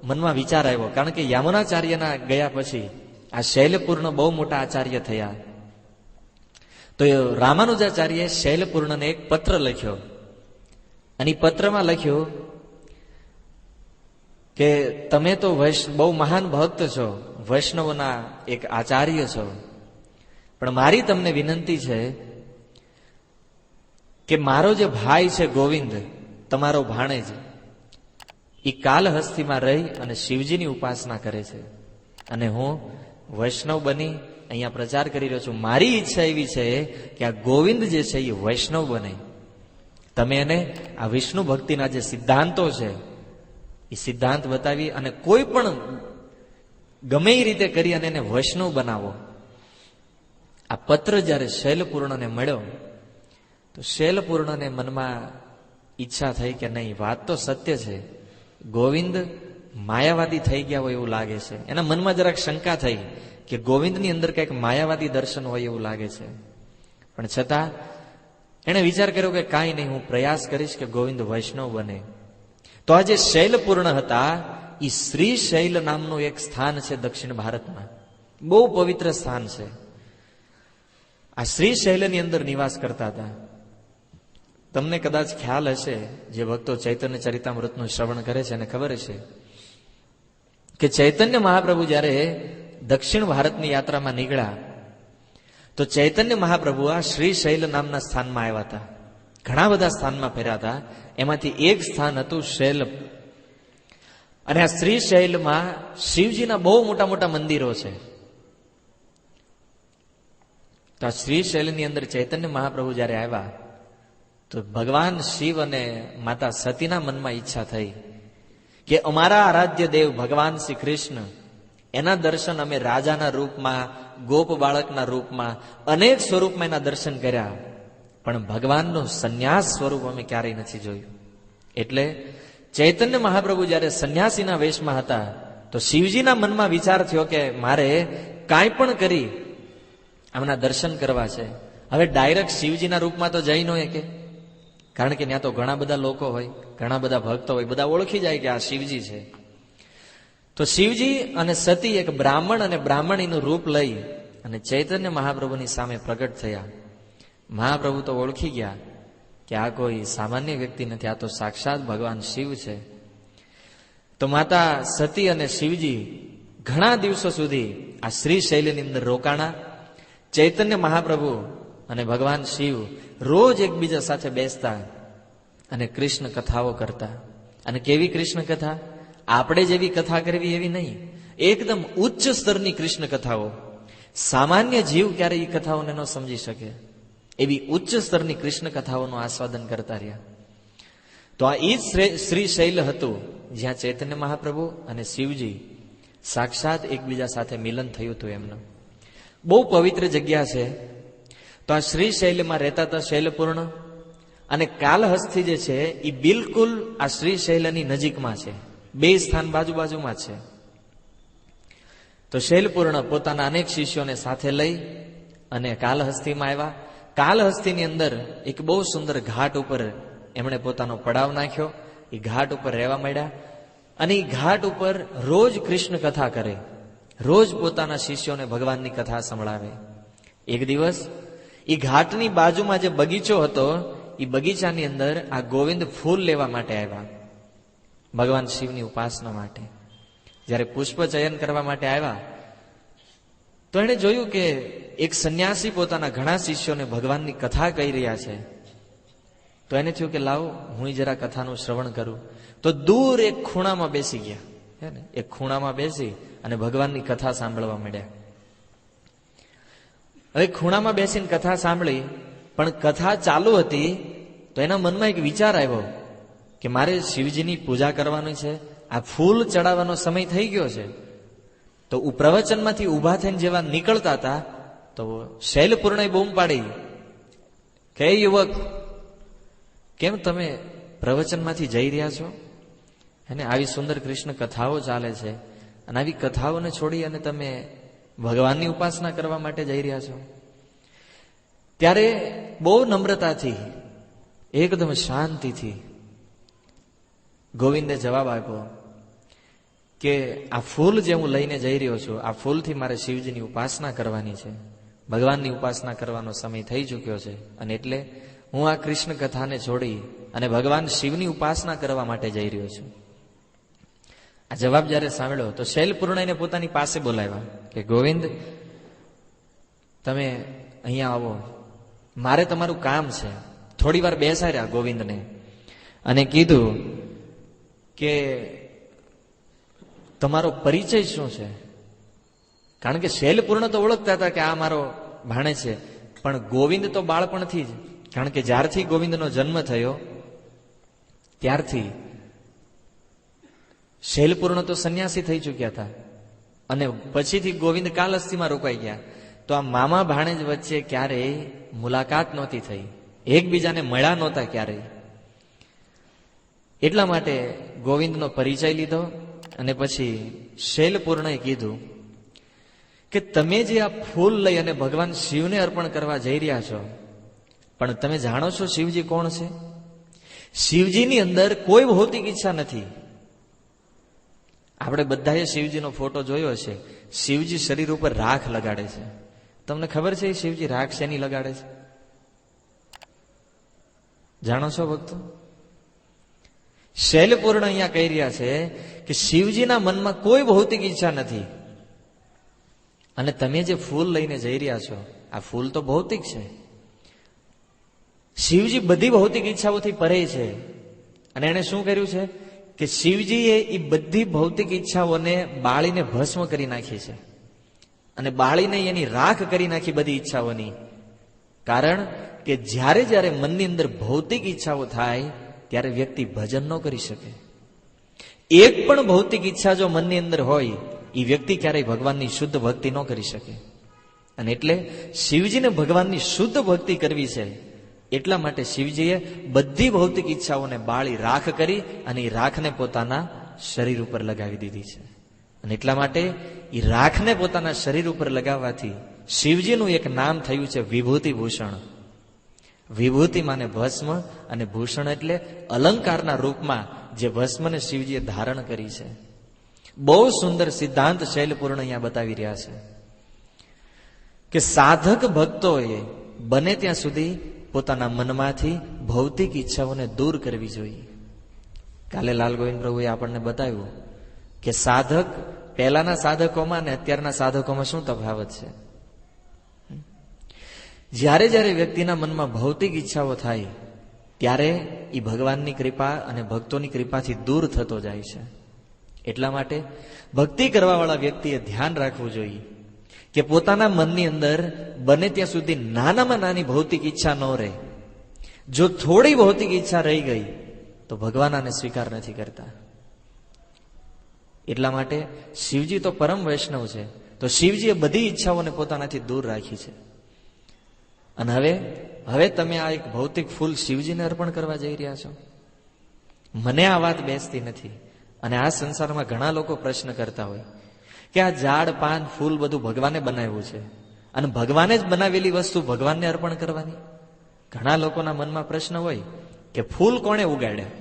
મનમાં વિચાર આવ્યો, કારણ કે યામુનાચાર્યના ગયા પછી આ શૈલપૂર્ણ બહુ મોટા આચાર્ય થયા. તો રામાનુજાચાર્યએ શૈલપૂર્ણને એક પત્ર લખ્યો, અને પત્રમાં લખ્યું કે તમે તો બહુ મહાન ભક્ત છો, વૈષ્ણવના એક આચાર્ય છો, પણ મારી તમને વિનંતી છે કે મારો જે ભાઈ છે ગોવિંદ, તમારો ભાણેજ, એ કાલહસ્તીમાં રહી અને શિવજીની ઉપાસના કરે છે, અને હું વૈષ્ણવ બની અહીંયા પ્રચાર કરી રહ્યો છું. મારી ઈચ્છા એવી છે કે આ ગોવિંદ જે છે એ વૈષ્ણવ બને. તમે એને આ વિષ્ણુ ભક્તિના જે સિદ્ધાંતો છે એ સિદ્ધાંત બતાવી અને કોઈ પણ ગમે એ રીતે કરી અને એને વૈષ્ણવ બનાવો. આ પત્ર જ્યારે શૈલપૂર્ણને મળ્યો તો શૈલપૂર્ણને મનમાં ઈચ્છા થઈ કે નહીં, વાત તો સત્ય છે, ગોવિંદ માયાવાદી થઈ ગયા હોય એવું લાગે છે. એના મનમાં જરાક શંકા થઈ કે ગોવિંદની અંદર કંઈક માયાવાદી દર્શન હોય એવું લાગે છે. પણ છતાં એણે વિચાર કર્યો કે કાંઈ નહીં, હું પ્રયાસ કરીશ કે ગોવિંદ વૈષ્ણવ બને. તો આ જે શૈલપૂર્ણ હતા એ શ્રી શૈલ નામનું એક સ્થાન છે દક્ષિણ ભારતમાં, બહુ પવિત્ર સ્થાન છે. આ શ્રી શૈલની અંદર નિવાસ કરતા હતા. તમને કદાચ ખ્યાલ હશે, જે ભક્તો ચૈતન્ય ચરિતામૃતનું શ્રવણ કરે છે એને ખબર હશે કે ચૈતન્ય મહાપ્રભુ જ્યારે દક્ષિણ ભારતની યાત્રામાં નીકળ્યા તો ચૈતન્ય મહાપ્રભુ આ શ્રી શૈલ નામના સ્થાનમાં આવ્યા હતા. ઘણા બધા સ્થાનમાં ફર્યા હતા, એમાંથી એક સ્થાન હતું શૈલ. અને આ શ્રી શૈલમાં શિવજીના બહુ મોટા મોટા મંદિરો છે. તો આ શ્રી શૈલની અંદર ચૈતન્ય મહાપ્રભુ જ્યારે આવ્યા તો ભગવાન શિવ અને માતા સતીના મનમાં ઈચ્છા થઈ કે અમારા આરાધ્ય દેવ ભગવાન શ્રી કૃષ્ણ, એના દર્શન અમે રાજાના રૂપમાં, ગોપ બાળકના રૂપમાં, અનેક સ્વરૂપમાં એના દર્શન કર્યા, પણ ભગવાનનું સંન્યાસ સ્વરૂપ અમે ક્યારેય નથી જોયું. એટલે ચૈતન્ય મહાપ્રભુ જ્યારે સંન્યાસીના વેશમાં હતા તો શિવજીના મનમાં વિચાર થયો કે મારે કાંઈ પણ કરી આમના દર્શન કરવા છે. હવે ડાયરેક્ટ શિવજીના રૂપમાં તો જઈ ન કે, કારણ કે ત્યાં તો ઘણા બધા લોકો હોય, ઘણા બધા ભક્તો હોય, બધા ઓળખી જાય કે આ શિવજી છે. તો શિવજી અને સતી એક બ્રાહ્મણ અને બ્રાહ્મણીનું રૂપ લઈ અને ચૈતન્ય મહાપ્રભુની સામે પ્રગટ થયા. મહાપ્રભુ તો ઓળખી ગયા કે આ કોઈ સામાન્ય વ્યક્તિ નથી, આ તો સાક્ષાત ભગવાન શિવ છે. તો માતા સતી અને શિવજી ઘણા દિવસો સુધી આ શ્રી શૈલની અંદર રોકાણા. ચૈતન્ય મહાપ્રભુ અને ભગવાન શિવ રોજ એકબીજા સાથે બેસતા અને કૃષ્ણ કથાઓ કરતા. અને કેવી કૃષ્ણ કથા? આપણે જેવી કથા કરવી એવી નહીં, એકદમ ઉચ્ચ સ્તરની કૃષ્ણ કથાઓ. સામાન્ય જીવ ક્યારે એ કથાઓને ન સમજી શકે એવી ઉચ્ચ સ્તરની કૃષ્ણ કથાઓનું આસ્વાદન કરતા રહ્યા. તો આ ઈ શ્રી શૈલ હતું જ્યાં ચૈતન્ય મહાપ્રભુ અને શિવજી સાક્ષાત એકબીજા સાથે મિલન થયું હતું એમનું. બહુ પવિત્ર જગ્યા છે. તો આ શ્રી શૈલમાં રહેતા હતા શૈલપૂર્ણ, અને કાલહસ્તી જે છે એ બિલકુલ આ શ્રી શૈલની નજીકમાં છે, બે સ્થાન બાજુ બાજુમાં છે. તો શૈલપૂર્ણ પોતાના અનેક શિષ્યોને સાથે લઈ અને કાલહસ્તીમાં આવ્યા. કાલહસ્તીની અંદર એક બહુ સુંદર ઘાટ ઉપર એમણે પોતાનો પડાવ નાખ્યો. એ ઘાટ ઉપર રહેવા માંડ્યા અને એ ઘાટ ઉપર રોજ કૃષ્ણ કથા કરે, રોજ પોતાના શિષ્યોને ભગવાનની કથા સંભળાવે. એક દિવસ એ ઘાટની બાજુમાં જે બગીચો હતો એ બગીચાની અંદર આ ગોવિંદ ફૂલ લેવા માટે આવ્યા, ભગવાન શિવની ઉપાસના માટે. જ્યારે પુષ્પ ચયન કરવા માટે આવ્યા તો એણે જોયું કે એક સંન્યાસી પોતાના ઘણા શિષ્યોને ભગવાનની કથા કહી રહ્યા છે. તો એને થયું કે લાવો હું જરા કથાનું શ્રવણ કરું. તો દૂર એક ખૂણામાં બેસી ગયા, હે ને, એક ખૂણામાં બેસી અને ભગવાનની કથા સાંભળવા માંડ્યા. હવે ખૂણામાં બેસીને કથા સાંભળી, પણ કથા ચાલુ હતી તો એના મનમાં એક વિચાર આવ્યો કે મારે શિવજીની પૂજા કરવાની છે, આ ફૂલ ચડાવવાનો સમય થઈ ગયો છે. તો પ્રવચનમાંથી ઊભા થઈને જેવા નીકળતા હતા તો શૈલપૂર્ણએ બૂમ પાડી કે યુવક, કેમ તમે પ્રવચનમાંથી જઈ રહ્યા છો? અને આવી સુંદર કૃષ્ણ કથાઓ ચાલે છે અને આવી કથાઓને છોડી અને તમે ભગવાનની ઉપાસના કરવા માટે જઈ રહ્યા છો? ત્યારે બહુ નમ્રતાથી, એકદમ શાંતિથી ગોવિંદે જવાબ આપ્યો કે આ ફૂલ જે હું લઈને જઈ રહ્યો છું, આ ફૂલથી મારે શિવજીની ઉપાસના કરવાની છે, ભગવાનની ઉપાસના કરવાનો સમય થઈ ચૂક્યો છે, અને એટલે હું આ કૃષ્ણ કથાને છોડી અને ભગવાન શિવની ઉપાસના કરવા માટે જઈ રહ્યો છું. આ જવાબ જયારે સાંભળ્યો તો શૈલપૂર્ણાઈને પોતાની પાસે બોલાવ્યા કે ગોવિંદ, તમે અહીંયા આવો, મારે તમારું કામ છે. થોડી વાર બેસાડ્યા ગોવિંદને અને કીધું કે તમારો પરિચય શું છે? કારણ કે શૈલપૂર્ણ તો ઓળખતા હતા કે આ મારો ભાણે છે, પણ ગોવિંદ તો બાળપણથી જ, કારણ કે જ્યારથી ગોવિંદનો જન્મ થયો ત્યારથી શૈલપૂર્ણ તો સંન્યાસી થઈ ચૂક્યા હતા, અને પછીથી ગોવિંદ કાલહસ્તીમાં રોકાઈ ગયા. તો આ મામા ભાણેજ વચ્ચે ક્યારેય મુલાકાત નહોતી થઈ, એકબીજાને મળ્યા નહોતા ક્યારેય. એટલા માટે ગોવિંદનો પરિચય લીધો અને પછી શૈલપૂર્ણએ કીધું કે તમે જે આ ફૂલ લઈ અને ભગવાન શિવને અર્પણ કરવા જઈ રહ્યા છો, પણ તમે જાણો છો શિવજી કોણ છે? શિવજીની અંદર કોઈ ભૌતિક ઈચ્છા નથી. આપણે બધાએ શિવજીનો ફોટો જોયો હશે. શિવજી શરીર ઉપર રાખ લગાડે છે. તમને ખબર છે શિવજી રાખ શેની લગાડે છે? જાણો છો ભક્તો? શૈલપૂર્ણ અહીંયા કહી રહ્યા છે કે શિવજીના મનમાં કોઈ ભૌતિક ઈચ્છા નથી, અને તમે જે ફૂલ લઈને જઈ રહ્યા છો આ ફૂલ તો ભૌતિક છે. શિવજી બધી ભૌતિક ઈચ્છાઓથી પરે છે, અને એને શું કર્યું છે કે શિવજીએ એ બધી ભૌતિક ઈચ્છાઓને બાળીને ભસ્મ કરી નાખી છે, અને બાળીને એની રાખ કરી નાખી બધી ઈચ્છાઓની. કારણ કે જ્યારે જ્યારે મનની અંદર ભૌતિક ઈચ્છાઓ થાય ત્યારે વ્યક્તિ ભજન ન કરી શકે. એક પણ ભૌતિક ઈચ્છા જો મનની અંદર હોય એ વ્યક્તિ ક્યારેય ભગવાનની શુદ્ધ ભક્તિ ન કરી શકે. અને એટલે શિવજીને ભગવાનની શુદ્ધ ભક્તિ કરવી છે, એટલા માટે શિવજીએ બધી ભૌતિક ઈચ્છાઓને બાળી રાખ કરી અને એ રાખને પોતાના શરીર ઉપર લગાવી દીધી છે. અને એટલા માટે એ રાખને પોતાના શરીર ઉપર લગાવવાથી શિવજીનું એક નામ થયું છે વિભૂતિ ભૂષણ. વિભૂતિ માને ભસ્મ, અને ભૂષણ એટલે અલંકારના રૂપમાં જે ભસ્મને શિવજીએ ધારણ કરી છે. બહુ સુંદર સિદ્ધાંત શૈલપૂર્ણ અહીંયા બતાવી રહ્યા છે કે સાધક ભક્તોએ બને ત્યાં સુધી પોતાના મનમાંથી ભૌતિક ઈચ્છાઓને દૂર કરવી જોઈએ. કાલે લાલ ગોવિંદ પ્રભુએ આપણને બતાવ્યું કે સાધક, પહેલાના સાધકોમાં અને અત્યારના સાધકોમાં શું તફાવત છે. જ્યારે જ્યારે વ્યક્તિના મનમાં ભૌતિક ઈચ્છાઓ થાય ત્યારે એ ભગવાનની કૃપા અને ભક્તોની કૃપાથી દૂર થતો જાય છે. એટલા માટે ભક્તિ કરવાવાળા વ્યક્તિએ ધ્યાન રાખવું જોઈએ કે પોતાના મનની અંદર બને ત્યાં સુધી નાનામાં નાની ભૌતિક ઈચ્છા ન રહે. જો થોડી ભૌતિક ઈચ્છા રહી ગઈ તો ભગવાન આને સ્વીકાર નથી કરતા. એટલા માટે શિવજી તો પરમ વૈષ્ણવ છે, તો શિવજીએ બધી ઈચ્છાઓને પોતાનાથી દૂર રાખી છે. અને હવે તમે આ એક ભૌતિક ફૂલ શિવજીને અર્પણ કરવા જઈ રહ્યા છો. મને આ વાત બેસતી નથી. અને આ સંસારમાં ઘણા લોકો પ્રશ્ન કરતા હોય કે આ ઝાડ પાન ફૂલ બધું ભગવાને બનાવ્યું છે, અને ભગવાને જ બનાવેલી વસ્તુ ભગવાનને અર્પણ કરવાની. ઘણા લોકોના મનમાં પ્રશ્ન હોય કે ફૂલ કોણે ઉગાડ્યા?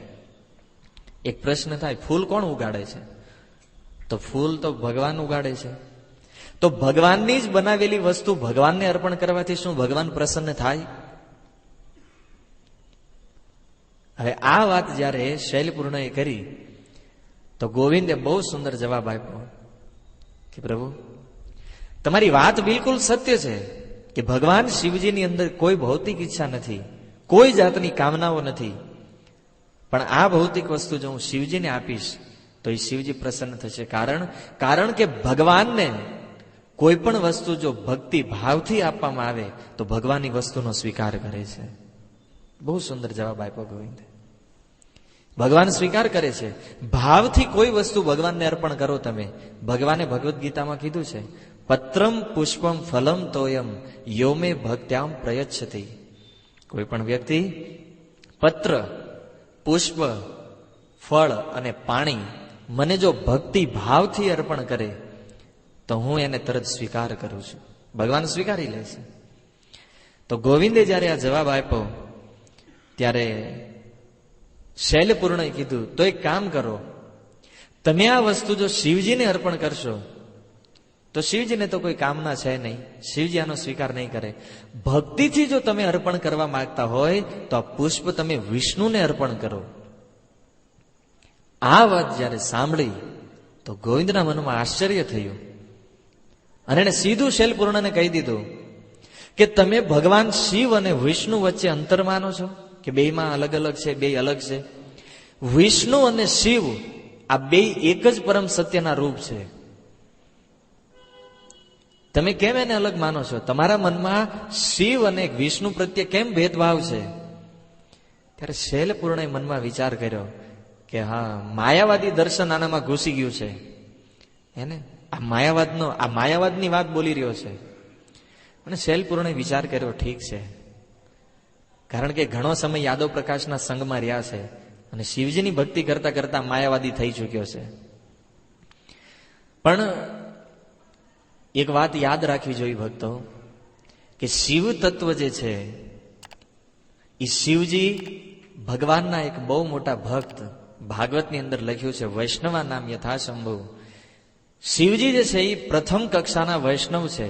એક પ્રશ્ન થાય, ફૂલ કોણ ઉગાડે છે? તો ફૂલ તો ભગવાન ઉગાડે છે. તો ભગવાનની જ બનાવેલી વસ્તુ ભગવાનને અર્પણ કરવાથી શું ભગવાન પ્રસન્ન થાય? હવે આ વાત જ્યારે શૈલપૂર્ણએ કરી તો ગોવિંદે બહુ સુંદર જવાબ આપ્યો કે પ્રભુ, તમારી વાત બિલકુલ સત્ય છે કે ભગવાન શિવજીની અંદર કોઈ ભૌતિક ઈચ્છા નથી, કોઈ જાતની કામનાઓ નથી. પણ આ ભૌતિક વસ્તુ જો હું શિવજીને આપીશ તો એ શિવજી પ્રસન્ન થશે. કારણ કે ભગવાનને કોઈ પણ વસ્તુ જો ભક્તિ ભાવથી આપવામાં આવે તો ભગવાનની વસ્તુનો સ્વીકાર કરે છે. બહુ સુંદર જવાબ આપ્યો ગોવિંદે. ભગવાન સ્વીકાર કરે છે. ભાવથી કોઈ વસ્તુ ભગવાનને અર્પણ કરો તમે. ભગવાને ભગવદ્ ગીતામાં કીધું છે, પત્રમ પુષ્પમ ફલમ તોયમ યોમે ભક્ત્યામ પ્રયચ્છતિ. કોઈ પણ વ્યક્તિ પત્ર, પુષ્પ, ફળ અને પાણી મને જો ભક્તિ ભાવથી અર્પણ કરે તો હું એને તરત સ્વીકાર કરું છું. ભગવાન સ્વીકારી લે છે. તો ગોવિંદે જયારે આ જવાબ આપ્યો ત્યારે શૈલપૂર્ણએ કીધું, તો એક કામ કરો, તમે આ વસ્તુ જો શિવજીને અર્પણ કરશો તો શિવજીને તો કોઈ કામના છે નહીં, શિવજી આનો સ્વીકાર નહીં કરે. ભક્તિથી જો તમે અર્પણ કરવા માંગતા હોય તો આ પુષ્પ તમે વિષ્ણુને અર્પણ કરો. આ વાત જ્યારે સાંભળી તો ગોવિંદના મનમાં આશ્ચર્ય થયું અને એને સીધું શૈલપૂર્ણને કહી દીધું કે તમે ભગવાન શિવ અને વિષ્ણુ વચ્ચે અંતર માનો છો કે બેયમાં અલગ અલગ છે, બે અલગ છે. વિષ્ણુ અને શિવ આ બે એક જ પરમ સત્યના રૂપ છે. તમે કેમ એને અલગ માનો છો? તમારા મનમાં શિવ અને વિષ્ણુ પ્રત્યે કેમ ભેદભાવ છે? ત્યારે શૈલપૂર્ણએ મનમાં વિચાર કર્યો કે હા, માયાવાદી દર્શન આનામાં ઘૂસી ગયું છે. એને આ માયાવાદની વાત બોલી રહ્યો છે. અને શૈલપૂર્ણએ વિચાર કર્યો, ઠીક છે, કારણ કે ઘણો સમય યાદવ પ્રકાશના સંગમાં રહ્યા છે અને શિવજીની ભક્તિ કરતા કરતા માયાવાદી થઈ ચૂક્યો છે. પણ એક વાત યાદ રાખવી જોઈએ ભક્તો, કે શિવ તત્વ જે છે એ શિવજી ભગવાનના એક બહુ મોટા ભક્ત, ભાગવતની અંદર લખ્યું છે વૈષ્ણવા નામ યથાશંભુ. શિવજી જે છે એ પ્રથમ કક્ષાના વૈષ્ણવ છે,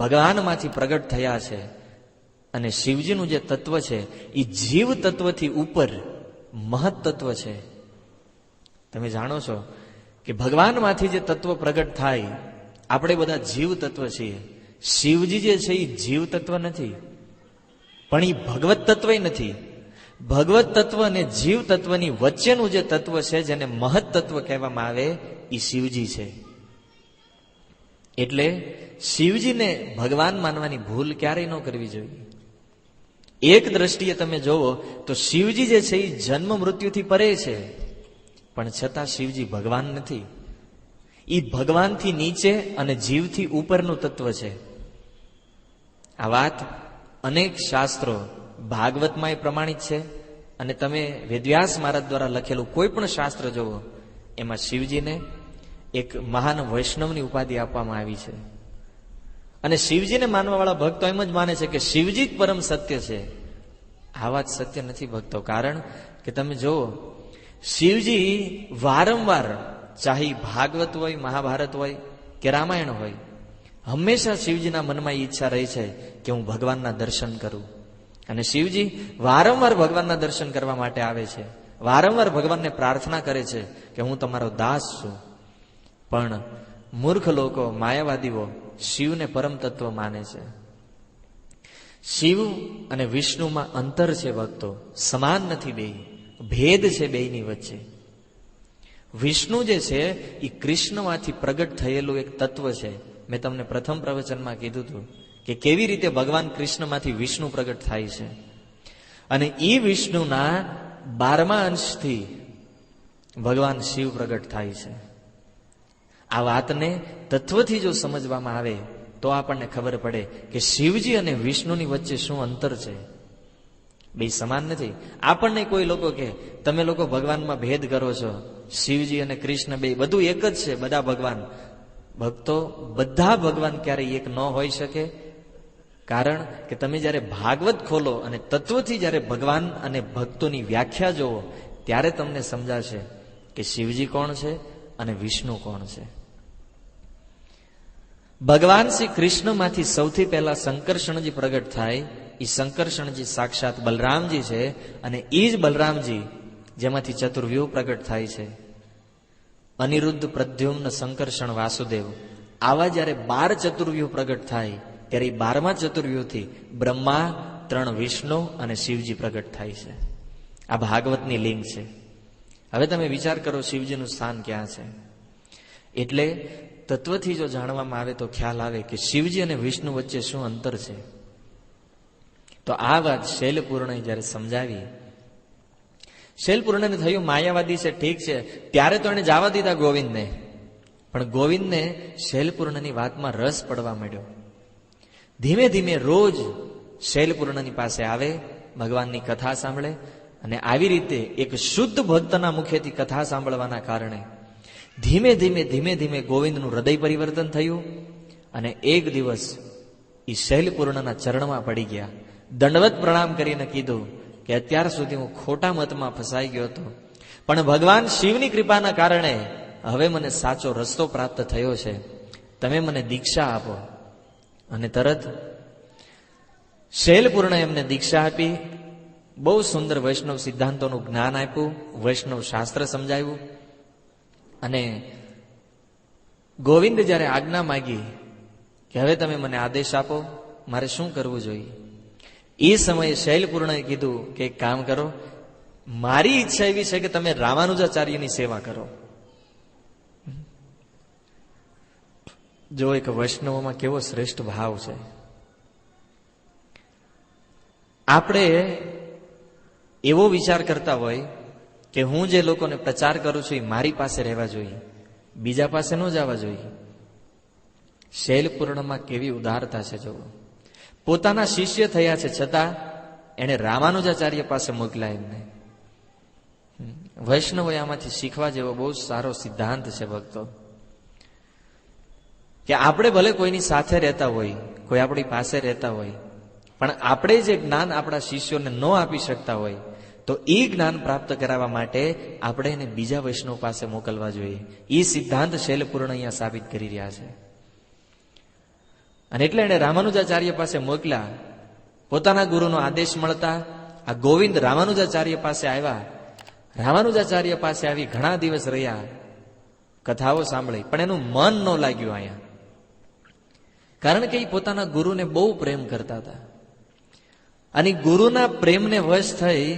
ભગવાનમાંથી પ્રગટ થયા છે. અને શિવજીનું જે તત્વ છે એ જીવ તત્વથી ઉપર મહત તત્વ છે. તમે જાણો છો કે ભગવાનમાંથી જે તત્વ પ્રગટ થાય, આપણે બધા જીવ તત્વ છીએ. શિવજી જે છે એ જીવ તત્વ નથી, પણ એ ભગવત તત્વ નથી. ભગવત તત્વ અને જીવ તત્વની વચ્ચેનું જે તત્વ છે, જેને મહત તત્વ કહેવામાં આવે, એ શિવજી છે. એટલે શિવજીને ભગવાન માનવાની ભૂલ ક્યારેય ન કરવી જોઈએ. એક દ્રષ્ટિએ તમે જોવો તો શિવજી જે છે એ જન્મ મૃત્યુથી પરે છે, પણ છતાં શિવજી ભગવાન નથી. એ ભગવાનથી નીચે અને જીવથી ઉપરનું તત્વ છે. આ વાત અનેક શાસ્ત્રો, ભાગવતમાં એ પ્રમાણિત છે. અને તમે વેદવ્યાસ મહારાજ દ્વારા લખેલું કોઈ પણ શાસ્ત્ર જોવો, એમાં શિવજીને એક મહાન વૈષ્ણવની ઉપાધિ આપવામાં આવી છે. અને શિવજીને માનવા વાળા ભક્તો એમ જ માને છે કે શિવજી જ પરમ સત્ય છે. આ વાત સત્ય નથી ભક્તો. કારણ કે તમે જુઓ, શિવજી વારંવાર, ચાહે ભાગવત હોય, મહાભારત હોય કે રામાયણ હોય, હંમેશા શિવજીના મનમાં ઈચ્છા રહી છે કે હું ભગવાનના દર્શન કરું. અને શિવજી વારંવાર ભગવાનના દર્શન કરવા માટે આવે છે, વારંવાર ભગવાનને પ્રાર્થના કરે છે કે હું તમારો દાસ છું. પણ મૂર્ખ લોકો, માયાવાદીઓ શિવને પરમ તત્વ માને છે. શિવ અને વિષ્ણુમાં અંતર છે ભક્તો, સમાન નથી. બે ભેદ છે બેયની વચ્ચે. વિષ્ણુ જે છે એ કૃષ્ણમાંથી પ્રગટ થયેલું એક તત્વ છે. મેં તમને પ્રથમ પ્રવચનમાં કીધું હતું કે કેવી રીતે ભગવાન કૃષ્ણમાંથી વિષ્ણુ પ્રગટ થાય છે. અને એ વિષ્ણુના 12મા અંશથી ભગવાન શિવ પ્રગટ થાય છે. આ વાતને તત્વથી જો સમજવામાં આવે તો આપણને ખબર પડે કે શિવજી અને વિષ્ણુની વચ્ચે શું અંતર છે. બે સમાન નથી. આપણને કોઈ લોકો કે તમે લોકો ભગવાનમાં ભેદ કરો છો, શિવજી અને કૃષ્ણ બે બધું એક જ છે, બધા ભગવાન. ભક્તો, બધા ભગવાન ક્યારેય એક ન હોઈ શકે. કારણ કે તમે જ્યારે ભાગવત ખોલો અને તત્વથી જ્યારે ભગવાન અને ભક્તોની વ્યાખ્યા જોવો, ત્યારે તમને સમજાશે કે શિવજી કોણ છે અને વિષ્ણુ કોણ છે. ભગવાન શ્રી કૃષ્ણમાંથી સૌથી પહેલા શંકરષણજી પ્રગટ થાય. એ શંકરષણજી સાક્ષાત બલરામજી છે. અને એ જ બલરામજી જેમાંથી ચતુર્વ્યુહ પ્રગટ થાય છે. અનિરુદ્ધ, પ્રદ્યુમ્ન, શંકરષણ, વાસુદેવ, આવા જ્યારે 12 ચતુર્વ્યુહ પ્રગટ થાય, ત્યારે એ 12મા ચતુર્વ્યુહથી બ્રહ્મા, 3 વિષ્ણુ અને શિવજી પ્રગટ થાય છે. આ ભાગવતની લિંક છે. હવે તમે વિચાર કરો શિવજીનું સ્થાન ક્યાં છે. એટલે તત્વથી જો જાણવામાં આવે તો ખ્યાલ આવે કે શિવજી અને વિષ્ણુ વચ્ચે શું અંતર છે. તો આ વાત શૈલપૂર્ણએ જ્યારે સમજાવી, શૈલપૂર્ણને થયું માયાવાદી છે, ઠીક છે. ત્યારે તો એને જવા દીધા ગોવિંદને, પણ ગોવિંદને શૈલપૂર્ણની વાતમાં રસ પડવા માંડ્યો. ધીમે ધીમે રોજ શૈલપૂર્ણની પાસે આવે, ભગવાનની કથા સાંભળે. અને આવી રીતે એક શુદ્ધ ભક્તના મુખેથી કથા સાંભળવાના કારણે ધીમે ધીમે ગોવિંદનું હૃદય પરિવર્તન થયું. અને એક દિવસ એ શૈલપૂર્ણના ચરણમાં પડી ગયા, દંડવત પ્રણામ કરીને કીધું કે અત્યાર સુધી હું ખોટા મતમાં ફસાઈ ગયો હતો, પણ ભગવાન શિવની કૃપાના કારણે હવે મને સાચો રસ્તો પ્રાપ્ત થયો છે, તમે મને દીક્ષા આપો. અને તરત શૈલપૂર્ણ એમને દીક્ષા આપી, બહુ સુંદર વૈષ્ણવ સિદ્ધાંતોનું જ્ઞાન આપ્યું, વૈષ્ણવ શાસ્ત્ર સમજાવ્યું. અને ગોવિંદ જ્યારે આજ્ઞા માગી કે હવે તમે મને આદેશ આપો, મારે શું કરવું જોઈએ, એ સમયે શૈલપૂર્ણએ કીધું કે એક કામ કરો, મારી ઈચ્છા એવી છે કે તમે રામાનુજાચાર્યની સેવા કરો. જો એક વૈષ્ણવમાં કેવો શ્રેષ્ઠ ભાવ છે. આપણે એવો વિચાર કરતા હોય કે હું જે લોકોને પ્રચાર કરું છું એ મારી પાસે રહેવા જોઈએ, બીજા પાસે ન જવા જોઈએ. શૈલપૂર્ણમાં કેવી ઉદારતા છે જુઓ. પોતાના શિષ્ય થયા છે છતાં એણે રામાનુજાચાર્ય પાસે મોકલ્યા એમને. વૈષ્ણવોએ આમાંથી શીખવા જેવો બહુ સારો સિદ્ધાંત છે ભક્તો, કે આપણે ભલે કોઈની સાથે રહેતા હોય, કોઈ આપણી પાસે રહેતા હોય, પણ આપણે જે જ્ઞાન આપણા શિષ્યોને ન આપી શકતા હોય તો એ જ્ઞાન પ્રાપ્ત કરાવવા માટે આપણે એને બીજા વૈષ્ણવ પાસે મોકલવા જોઈએ. એ સિદ્ધાંત શૈલપૂર્ણ અહીંયા સાબિત કરી રહ્યા છે. અને એટલે એને રામાનુજાચાર્ય પાસે મોકલ્યા. પોતાના ગુરુનો આદેશ મળતા આ ગોવિંદ રામાનુજાચાર્ય પાસે આવ્યા. રામાનુજાચાર્ય પાસે આવી ઘણા દિવસ રહ્યા, કથાઓ સાંભળી, પણ એનું મન ન લાગ્યું અહીંયા. કારણ કે એ પોતાના ગુરુને બહુ પ્રેમ કરતા હતા. અને ગુરુના પ્રેમને વશ થઈ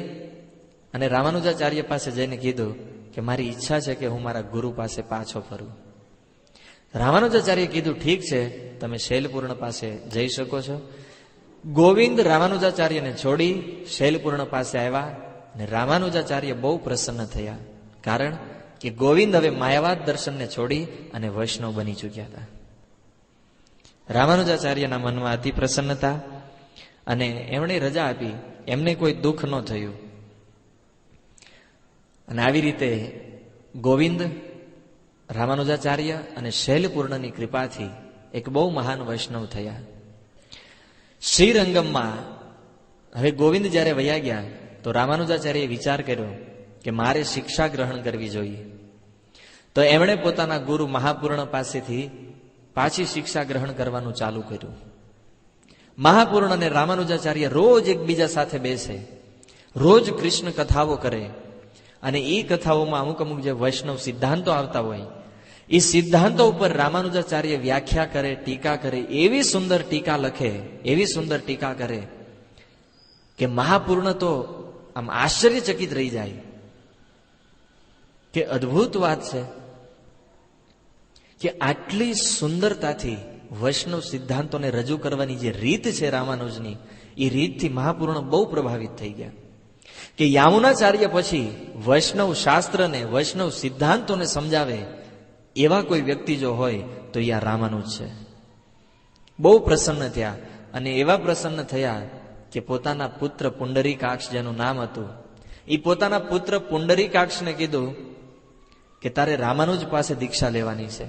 અને રામાનુજાચાર્ય પાસે જઈને કીધું કે મારી ઈચ્છા છે કે હું મારા ગુરુ પાસે પાછો ફરું. રામાનુજાચાર્યએ કીધું ઠીક છે, તમે શૈલપૂર્ણ પાસે જઈ શકો છો. ગોવિંદ રામાનુજાચાર્યને છોડી શૈલપૂર્ણ પાસે આવ્યા અને રામાનુજાચાર્ય બહુ પ્રસન્ન થયા. કારણ કે ગોવિંદ હવે માયાવાદ દર્શનને છોડી અને વૈષ્ણવ બની ચૂક્યા હતા. રામાનુજાચાર્યના મનમાં અતિ પ્રસન્નતા, અને એમણે રજા આપી, એમને કોઈ દુઃખ ન થયું. અને આવી રીતે ગોવિંદ, રામાનુજાચાર્ય અને શૈલપૂર્ણની કૃપાથી એક બહુ મહાન વૈષ્ણવ થયા. શ્રીરંગમમાં હવે ગોવિંદ જ્યારે વયા ગયા તો રામાનુજાચાર્યએ વિચાર કર્યો કે મારે શિક્ષા ગ્રહણ કરવી જોઈએ. તો એમણે પોતાના ગુરુ મહાપૂર્ણ પાસેથી પાછી શિક્ષા ગ્રહણ કરવાનું ચાલુ કર્યું. મહાપૂર્ણ અને રામાનુજાચાર્ય રોજ એકબીજા સાથે બેસે, રોજ કૃષ્ણ કથાઓ કરે, અને એ કથાઓમાં અમુક અમુક જે વૈષ્ણવ સિદ્ધાંતો આવતા હોય એ સિદ્ધાંતો ઉપર રામાનુજાચાર્ય વ્યાખ્યા કરે, ટીકા કરે. એવી સુંદર ટીકા લખે, એવી સુંદર ટીકા કરે કે મહાપૂર્ણ તો આમ આશ્ચર્યચકિત રહી જાય કે અદ્ભુત વાત છે કે આટલી સુંદરતાથી વૈષ્ણવ સિદ્ધાંતોને રજૂ કરવાની જે રીત છે રામાનુજની, એ રીતથી મહાપૂર્ણ બહુ પ્રભાવિત થઈ ગયા કે યામુનાચાર્ય પછી વૈષ્ણવ શાસ્ત્રને, વૈષ્ણવ સિદ્ધાંતોને સમજાવે એવા કોઈ વ્યક્તિ જો હોય તો એ રામાનુજ છે. બહુ પ્રસન્ન થયા, અને એવા પ્રસન્ન થયા કે પોતાના પુત્ર પુંડરીકાક્ષ, જેનું નામ હતું, એ પોતાના પુત્ર પુંડરીકાક્ષને કીધું કે તારે રામાનુજ પાસે દીક્ષા લેવાની છે.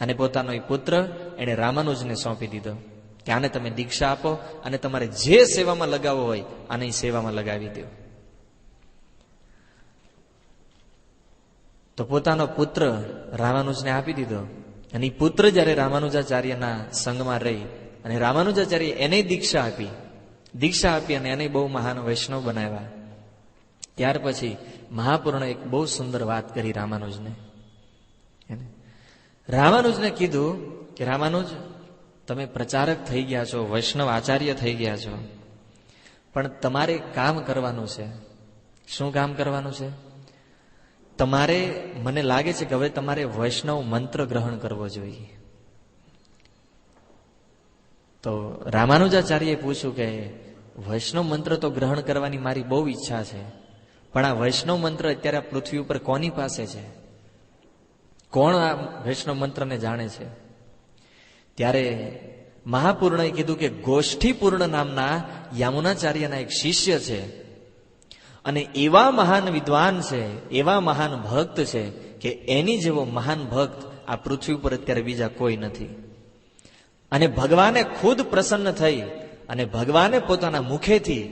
અને પોતાનો એ પુત્ર એને રામાનુજને સોંપી દીધો કે આને તમે દીક્ષા આપો અને તમારે જે સેવામાં લગાવવો હોય આને સેવામાં લગાવી દો. તો પોતાનો પુત્ર રામાનુજને આપી દીધો. અને એ પુત્ર જયારે રામાનુજાચાર્યના સંગમાં રહી અને રામાનુજાચાર્ય એને દીક્ષા આપી અને એને બહુ મહાન વૈષ્ણવ બનાવ્યા. ત્યાર પછી મહાપૂર્ણ એક બહુ સુંદર વાત કરી રામાનુજને કીધું કે રામાનુજ, તમે પ્રચારક થઈ ગયા છો, વૈષ્ણવ આચાર્ય થઈ ગયા છો, પણ તમારે કામ કરવાનું છે. શું કામ કરવાનું છે? તમારે, મને લાગે છે કે હવે તમારે વૈષ્ણવ મંત્ર ગ્રહણ કરવો જોઈએ. તો રામાનુજાચાર્યએ પૂછ્યું કે વૈષ્ણવ મંત્ર તો ગ્રહણ કરવાની મારી બહુ ઈચ્છા છે, પણ આ વૈષ્ણવ મંત્ર અત્યારે આ પૃથ્વી ઉપર કોની પાસે છે? કોણ આ વૈષ્ણવ મંત્રને જાણે છે? ત્યારે મહાપૂર્ણએ કીધું કે ગોષ્ઠીપૂર્ણ નામના યામુનાચાર્યના એક શિષ્ય છે, અને એવા મહાન વિદ્વાન છે, એવા મહાન ભક્ત છે કે એની જેવો મહાન ભક્ત આ પૃથ્વી ઉપર અત્યારે બીજા કોઈ નથી. અને ભગવાને ખુદ પ્રસન્ન થઈ અને ભગવાને પોતાના મુખેથી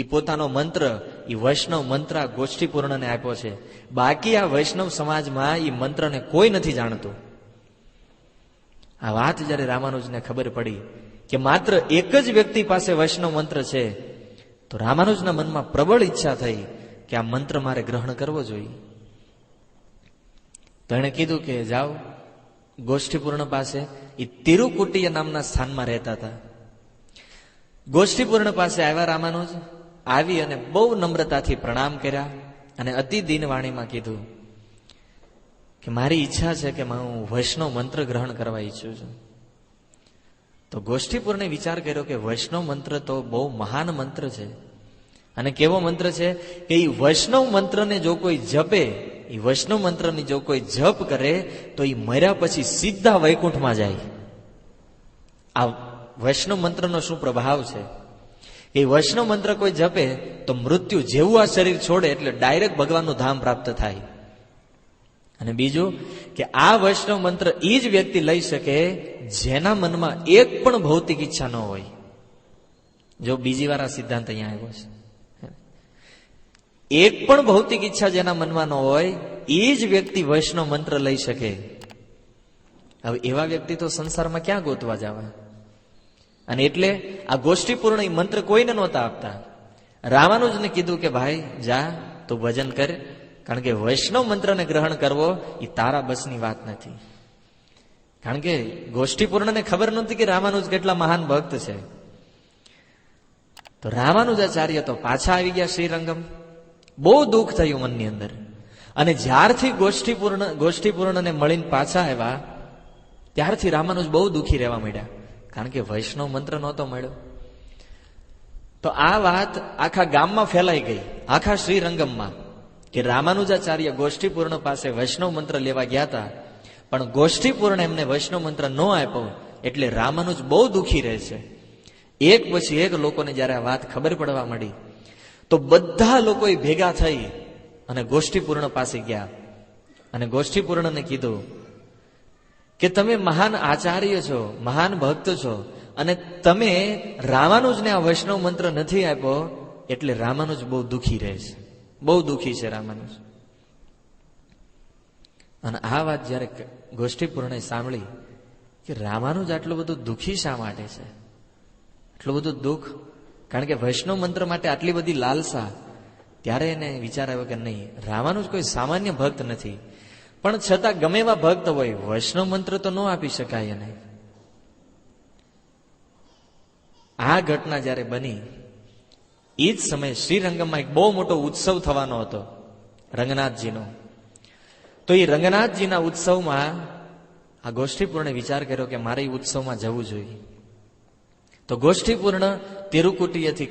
એ પોતાનો મંત્ર એ વૈષ્ણવ મંત્ર આ ગોષ્ઠીપૂર્ણને આપ્યો છે. બાકી આ વૈષ્ણવ સમાજમાં એ મંત્રને કોઈ નથી જાણતું. આ વાત જયારે રામાનુજને ખબર પડી કે માત્ર એક જ વ્યક્તિ પાસે વૈષ્ણવ મંત્ર છે, તો રામાનુજના મનમાં પ્રબળ ઈચ્છા થઈ કે આ મંત્ર મારે ગ્રહણ કરવો જોઈએ. તો એણે કીધું કે જાઓ ગોષ્ઠીપૂર્ણ પાસે. એ તિરુકુટીય નામના સ્થાનમાં રહેતા હતા. ગોષ્ઠીપૂર્ણ પાસે આવ્યા રામાનુજ. આવી અને બહુ નમ્રતાથી પ્રણામ કર્યા અને અતિ દીનવાણીમાં કીધું કે મારી ઈચ્છા છે કે હું વૈષ્ણવ મંત્ર ગ્રહણ કરવા ઈચ્છું છું. તો ગોષ્ઠીપૂર્ણે વિચાર કર્યો કે વૈષ્ણવ મંત્ર તો બહુ મહાન મંત્ર છે, અને કેવો મંત્ર છે કે એ વૈષ્ણવ મંત્રને જો કોઈ જપે, એ વૈષ્ણવ મંત્રની જો કોઈ જપ કરે તો એ મર્યા પછી સીધા વૈકુંઠમાં જાય. આ વૈષ્ણવ મંત્રનો શું પ્રભાવ છે? એ વૈષ્ણવ મંત્ર કોઈ જપે તો મૃત્યુ જેવું આ શરીર છોડે એટલે ડાયરેક્ટ ભગવાનનું ધામ પ્રાપ્ત થાય. અને બીજું કે આ વૈષ્ણવ મંત્ર એ જ વ્યક્તિ લઈ શકે જેના મનમાં એક પણ ભૌતિક ઈચ્છા ન હોય. જો બીજી વાર આ સિદ્ધાંત અહીંયા આવ્યો છે. એક પણ ભૌતિક ઈચ્છા જેના મનમાં ન હોય એ જ વ્યક્તિ વૈષ્ણવ મંત્ર લઈ શકે. હવે એવા વ્યક્તિ તો સંસારમાં ક્યાં ગોતવા જવા? અને એટલે આ ગોષ્ઠીપૂર્ણ મંત્ર કોઈને નહોતા આપતા. રામાનુજને કીધું કે ભાઈ જા તું ભજન કર, કારણ કે વૈષ્ણવ મંત્રને ગ્રહણ કરવો એ તારા બસની વાત નથી. કારણ કે ગોષ્ઠીપૂર્ણને ખબર નહોતી કે રામાનુજ કેટલા મહાન ભક્ત છે. તો રામાનુજાચાર્ય તો પાછા આવી ગયા શ્રીરંગમ. બહુ દુઃખ થયું મનની અંદર. અને જ્યારથી ગોષ્ઠીપૂર્ણને મળીને પાછા આવ્યા ત્યારથી રામાનુજ બહુ દુઃખી રહેવા માંડ્યા, કારણ કે વૈષ્ણવ મંત્ર નહોતો મળ્યો. તો આ વાત આખા ગામમાં ફેલાઈ ગઈ, આખા શ્રીરંગમમાં, કે રામાનુજાચાર્ય ગોષ્ઠીપૂર્ણ પાસે વૈષ્ણવ મંત્ર લેવા ગયા હતા, પણ ગોષ્ઠીપૂર્ણ એમને વૈષ્ણવ મંત્ર ન આપ્યો એટલે રામાનુજ બહુ દુઃખી રહે છે. એક પછી એક લોકોને જયારે આ વાત ખબર પડવા માંડી તો બધા લોકો ભેગા થઈ અને ગોષ્ઠીપૂર્ણ પાસે ગયા અને ગોષ્ઠીપૂર્ણને કીધું કે તમે મહાન આચાર્ય છો, મહાન ભક્ત છો, અને તમે રામાનુજને આ વૈષ્ણવ મંત્ર નથી આપ્યો એટલે રામાનુજ બહુ દુઃખી રહે છે, બહુ દુઃખી છે રામાનુજ. અને આ વાત જયારે ગોષ્ઠીપૂર્ણે સાંભળી કે રામાનુજ આટલું બધું દુઃખી શા માટે છે, આટલું બધું દુઃખ, કારણ કે વૈષ્ણવ મંત્ર માટે આટલી બધી લાલસા, ત્યારે એને વિચાર આવ્યો કે નહીં, રામાનુજ કોઈ સામાન્ય ભક્ત નથી, પણ છતાં ગમે એવા ભક્ત હોય વૈષ્ણવ મંત્ર તો ન આપી શકાય એને. આ ઘટના જયારે બની એ જ સમયે શ્રીરંગમમાં એક બહુ મોટો ઉત્સવ થવાનો હતો, રંગનાથજીનો. તો એ રંગનાથજીના ઉત્સવમાં આ ગોષ્ઠીપૂર્ણે વિચાર કર્યો કે મારે એ ઉત્સવમાં જવું જોઈએ. તો ગોષ્ઠીપૂર્ણ તિરુકુટીયથી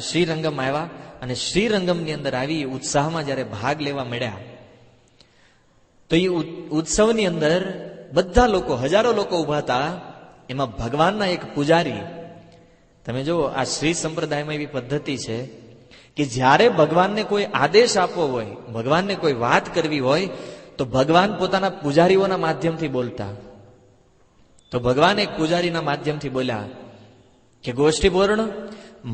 શ્રીરંગમ આવ્યા અને શ્રીરંગમની અંદર આવી ઉત્સાહમાં જયારે ભાગ લેવા મળ્યા તો એ ઉત્સવની અંદર બધા લોકો, હજારો લોકો ઉભા હતા. એમાં ભગવાનના એક પૂજારી, તમે જો આ શ્રી સંપ્રદાયમાં એવી પદ્ધતિ છે કે જ્યારે ભગવાનને કોઈ આદેશ આપવો હોય, ભગવાનને કોઈ વાત કરવી હોય તો ભગવાન પોતાના પૂજારીઓના માધ્યમથી બોલતા. તો ભગવાન એક પૂજારીના માધ્યમથી બોલ્યા કે ગોષ્ઠીપૂર્ણ,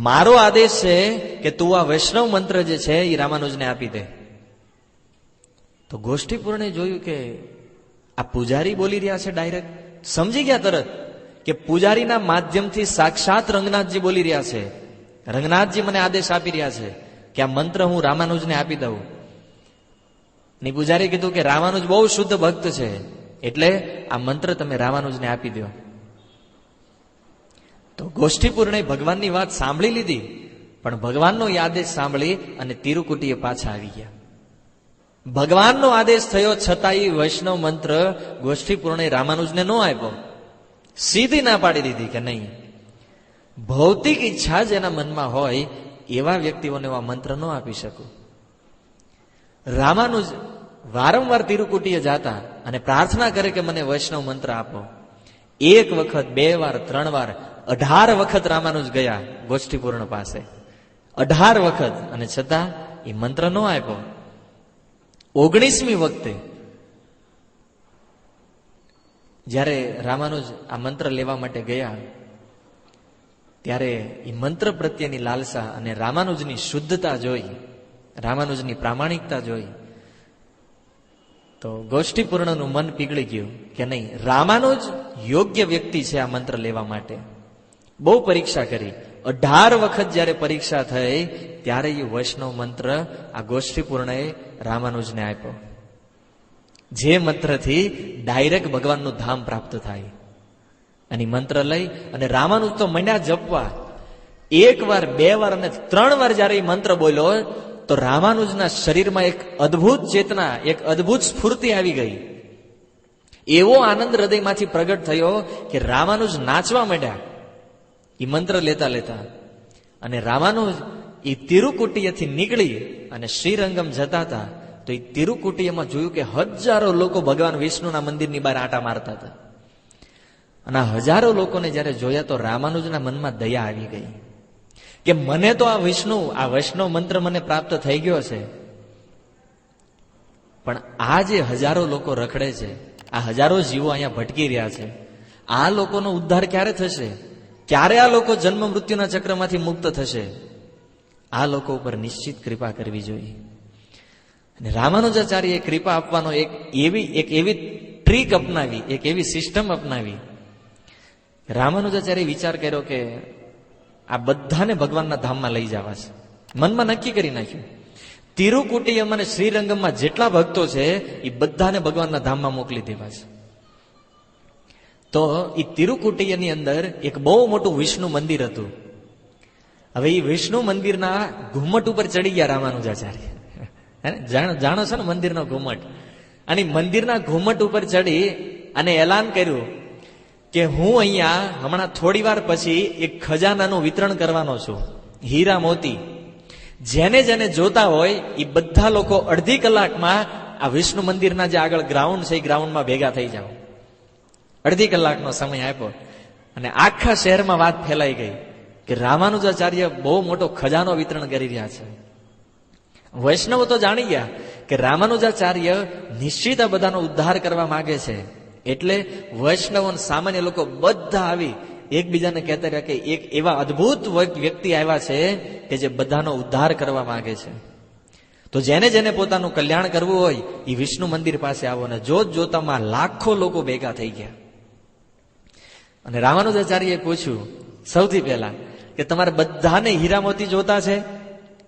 મારો આદેશ છે કે તું આ વૈષ્ણવ મંત્ર જે છે એ રામાનુજને આપી દે. તો ગોષ્ઠીપૂર્ણે જોયું કે આ પૂજારી બોલી રહ્યા છે, ડાયરેક્ટ સમજી ગયા તરત કે પૂજારીના માધ્યમથી સાક્ષાત રંગનાથજી બોલી રહ્યા છે. રંગનાથજી મને આદેશ આપી રહ્યા છે કે આ મંત્ર હું રામાનુજને આપી દઉં. ની પૂજારી કીધું કે રામાનુજ બહુ શુદ્ધ ભક્ત છે એટલે આ મંત્ર તમે રામાનુજને આપી દો. તો ગોષ્ઠીપૂર્ણે ભગવાનની વાત સાંભળી લીધી, પણ ભગવાનનો આદેશ સાંભળી અને તિરુકુટીએ પાછા આવી ગયા. ભગવાનનો આદેશ થયો છતાં એ વૈષ્ણવ મંત્ર ગોષ્ઠીપૂર્ણે રામાનુજને ન આપ્યો, સીધી ના પાડી દીધી કે નહીં, ભૌતિક ઈચ્છા જેના મનમાં હોય એવા વ્યક્તિઓને આ મંત્ર ન આપી શકું. રામાનુજ વારંવાર તિરુકુટીએ જાતા અને પ્રાર્થના કરે કે મને વૈષ્ણવ મંત્ર આપો. એક વખત, બે વાર, 3 વાર, 18 વખત રામાનુજ ગયા ગોષ્ઠીપૂર્ણ પાસે, 18 વખત, અને છતાં એ મંત્ર ન આપ્યો. 19મી વખતે જ્યારે રામાનુજ આ મંત્ર લેવા માટે ગયા ત્યારે એ મંત્ર પ્રત્યેની લાલસા અને રામાનુજની શુદ્ધતા જોઈ રામાનુજની પ્રામાણિકતા જોઈ તો ગોષ્ઠીપૂર્ણનું મન પીગળી ગયું કે નહીં, રામાનુજ યોગ્ય વ્યક્તિ છે આ મંત્ર લેવા માટે. બહુ પરીક્ષા કરી. 18 વખત જયારે પરીક્ષા થઈ ત્યારે એ વૈષ્ણવ મંત્ર આ ગોષ્ઠીપૂર્ણએ રામાનુજને આપ્યો, જે મંત્રથી ડાયરેક્ટ ભગવાનનું ધામ પ્રાપ્ત થાય. અને મંત્ર લઈ અને રામાનુજ તો મંડ્યા જપવા. 1 વાર, 2 વાર અને 3 વાર જયારે એ મંત્ર બોલ્યો તો રામાનુજના શરીરમાં એક અદ્ભુત ચેતના, એક અદ્ભુત સ્ફૂર્તિ આવી ગઈ. એવો આનંદ હૃદયમાંથી પ્રગટ થયો કે રામાનુજ નાચવા માંડ્યા એ મંત્ર લેતા લેતા. અને રામાનુજ એ તિરુકુટીયથી નીકળી અને શ્રીરંગમ જતા હતા તો એ તિરુકુટીયમાં જોયું કે હજારો લોકો ભગવાન વિષ્ણુના મંદિરની બહાર આંટા મારતા હતા. અને આ હજારો લોકોને જયારે જોયા તો રામાનુજના મનમાં દયા આવી ગઈ કે મને તો આ વૈષ્ણવ મંત્ર મને પ્રાપ્ત થઈ ગયો છે, પણ આ જે હજારો લોકો રખડે છે, આ હજારો જીવો અહીંયા ભટકી રહ્યા છે, આ લોકોનો ઉદ્ધાર ક્યારે થશે? ક્યારે આ લોકો જન્મ મૃત્યુના ચક્રમાંથી મુક્ત થશે? આ લોકો ઉપર નિશ્ચિત કૃપા કરવી જોઈએ. અને રામાનુજાચાર્યએ કૃપા આપવાનો એક એવી ટ્રીક અપનાવી, એક એવી સિસ્ટમ અપનાવી. રામાનુજાચાર્યે વિચાર કર્યો કે આ બધાને ભગવાનના ધામમાં લઈ જવા છે. મનમાં નક્કી કરી નાખ્યું, તિરુકુટીયમ અને શ્રીરંગમમાં જેટલા ભક્તો છે એ બધાને ભગવાનના ધામમાં મોકલી દેવા છે. તો એ તિરુકુટીયની અંદર એક બહુ મોટું વિષ્ણુ મંદિર હતું. હવે એ વિષ્ણુ મંદિરના ઘુમ્મટ ઉપર ચડી ગયા રામાનુજાચાર્ય. જાણો છો ને મંદિરનો ઘુમ્મટ. અને મંદિરના ઘુમ્મટ ઉપર ચડી અને એલાન કર્યું કે હું અહીંયા હમણાં થોડી વાર પછી એક ખજાનાનું વિતરણ કરવાનો છું, હીરા મોતી. જેને જેને જોતા હોય એ બધા લોકો અડધી કલાકમાં આ વિષ્ણુ મંદિરના જે આગળ ગ્રાઉન્ડ છે એ ગ્રાઉન્ડમાં ભેગા થઈ જાઓ. અડધી કલાકનો સમય આપ્યો અને આખા શહેરમાં વાત ફેલાઈ ગઈ કે રામાનુજાચાર્ય બહુ મોટો ખજાનો વિતરણ કરી રહ્યા છે. વૈષ્ણવ તો જાણી ગયા કે રામાનુજાચાર્ય નિશ્ચિત આ બધાનો ઉદ્ધાર કરવા માંગે છે. એટલે વૈષ્ણવ સામાન્ય લોકો બધા આવી એકબીજાને કહેતા રહ્યા કે એક એવા અદ્ભુત વ્યક્તિ આવ્યા છે કે જે બધાનો ઉદ્ધાર કરવા માંગે છે. તો જેને જેને પોતાનું કલ્યાણ કરવું હોય એ વિષ્ણુ મંદિર પાસે આવો. અને જોત જોતામાં લાખો લોકો ભેગા થઈ ગયા. અને રામાનુજાચાર્યએ પૂછ્યું સૌથી પહેલા કે તમારે બધાને હીરા મોતી જોતા છે?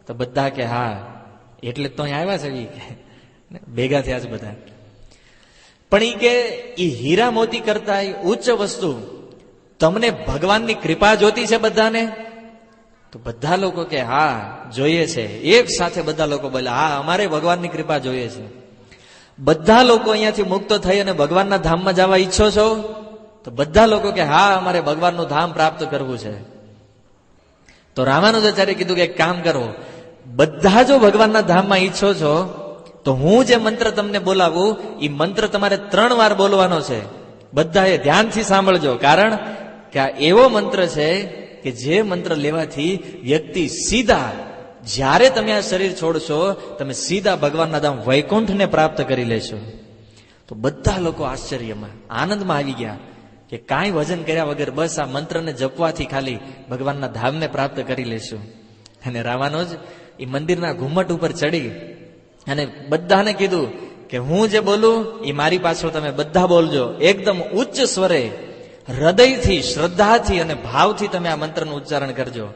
તો બધા કે હા, એટલે તો અહીં આવ્યા છે, ભેગા થયા છે બધા. પણ એ કે એ હીરા મોતી કરતા ઉચ્ચ વસ્તુ તમને ભગવાનની કૃપા જોતી છે બધાને? તો બધા લોકો કે હા જોઈએ છે. એક સાથે બધા લોકો બોલ્યા હા, અમારે ભગવાનની કૃપા જોઈએ છે. બધા લોકો અહીંયાથી મુક્ત થઈ અને ભગવાનના ધામમાં જવા ઈચ્છો છો? તો બધા લોકો કે હા, અમારે ભગવાનનું ધામ પ્રાપ્ત કરવું છે. તો રામાનુજાચાર્ય કીધું કે એક કામ કરો, બધા જો ભગવાનના ધામમાં ઈચ્છો છો તો હું જે મંત્ર તમને બોલાવું એ મંત્ર તમારે 3 વાર બોલવાનો છે. બધાએ ધ્યાનથી સાંભળજો, કારણ કે આ એવો મંત્ર છે કે જે મંત્ર લેવાથી વ્યક્તિ સીધા, જ્યારે તમે આ શરીર છોડશો તમે સીધા ભગવાનના ધામ વૈકુંઠને પ્રાપ્ત કરી લેશો. તો બધા લોકો આશ્ચર્યમાં, આનંદમાં આવી ગયા કે કાંઈ વજન કર્યા વગર બસ આ મંત્રને જપવાથી ખાલી ભગવાનના ધામને પ્રાપ્ત કરી લેશું. અને રામાનુજ એ મંદિરના ઘુમ્મટ ઉપર ચડી અને બધાને કીધું કે હું જે બોલું એ મારી પાછળ તમે બધા બોલજો. એકદમ ઉચ્ચ સ્વરે, હૃદયથી, શ્રદ્ધાથી અને ભાવથી તમે આ મંત્રનું ઉચ્ચારણ કરજો.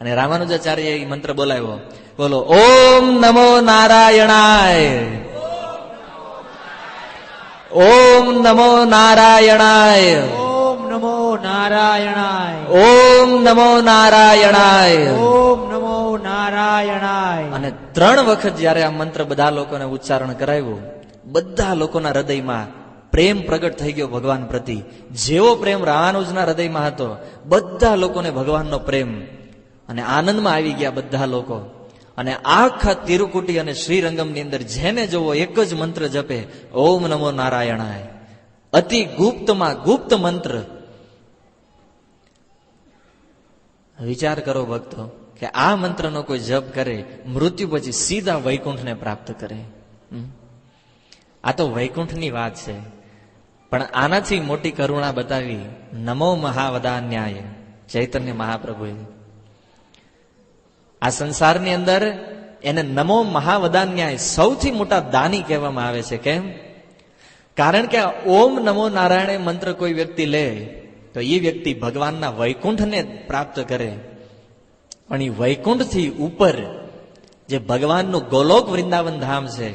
અને રામાનુજાચાર્ય એ મંત્ર બોલાવ્યો. બોલો, ઓમ નમો નારાયણાય, ઓમ નમો નારાયણાય, ઓમ નમો નારાયણાય, ઓમ નમો નારાયણાય, ઓમ નમો નારાયણાય. અને 3 વખત જયારે આ મંત્ર બધા લોકોને ઉચ્ચારણ કરાવ્યું, બધા લોકોના હૃદયમાં પ્રેમ પ્રગટ થઈ ગયો ભગવાન પ્રતિ. જેવો પ્રેમ રામાનુજના હૃદયમાં હતો, બધા લોકોને ભગવાનનો પ્રેમ અને આનંદમાં આવી ગયા બધા લોકો. અને આખા તિરુકુટી અને શ્રીરંગમની અંદર જેને જોવો એક જ મંત્ર જપે, ઓમ નમો નારાયણાય. અતિ ગુપ્તમાં ગુપ્ત મંત્ર. વિચાર કરો ભક્તો કે આ મંત્રનો કોઈ જપ કરે, મૃત્યુ પછી સીધા વૈકુંઠને પ્રાપ્ત કરે. આ તો વૈકુંઠની વાત છે. પણ આનાથી મોટી કરુણા બતાવી નમો મહાવદાન્યાય ચૈતન્ય મહાપ્રભુએ. આ સંસારની અંદર એને નમો મહાવદાન્યાય સૌથી મોટા દાની કહેવામાં આવે છે. કેમ? કારણ કે ઓમ નમો નારાયણ મંત્ર કોઈ વ્યક્તિ લે તો એ વ્યક્તિ ભગવાનના વૈકુંઠને પ્રાપ્ત કરે. પણ એ વૈકુંઠથી ઉપર જે ભગવાનનું ગોલોક વૃંદાવન ધામ છે,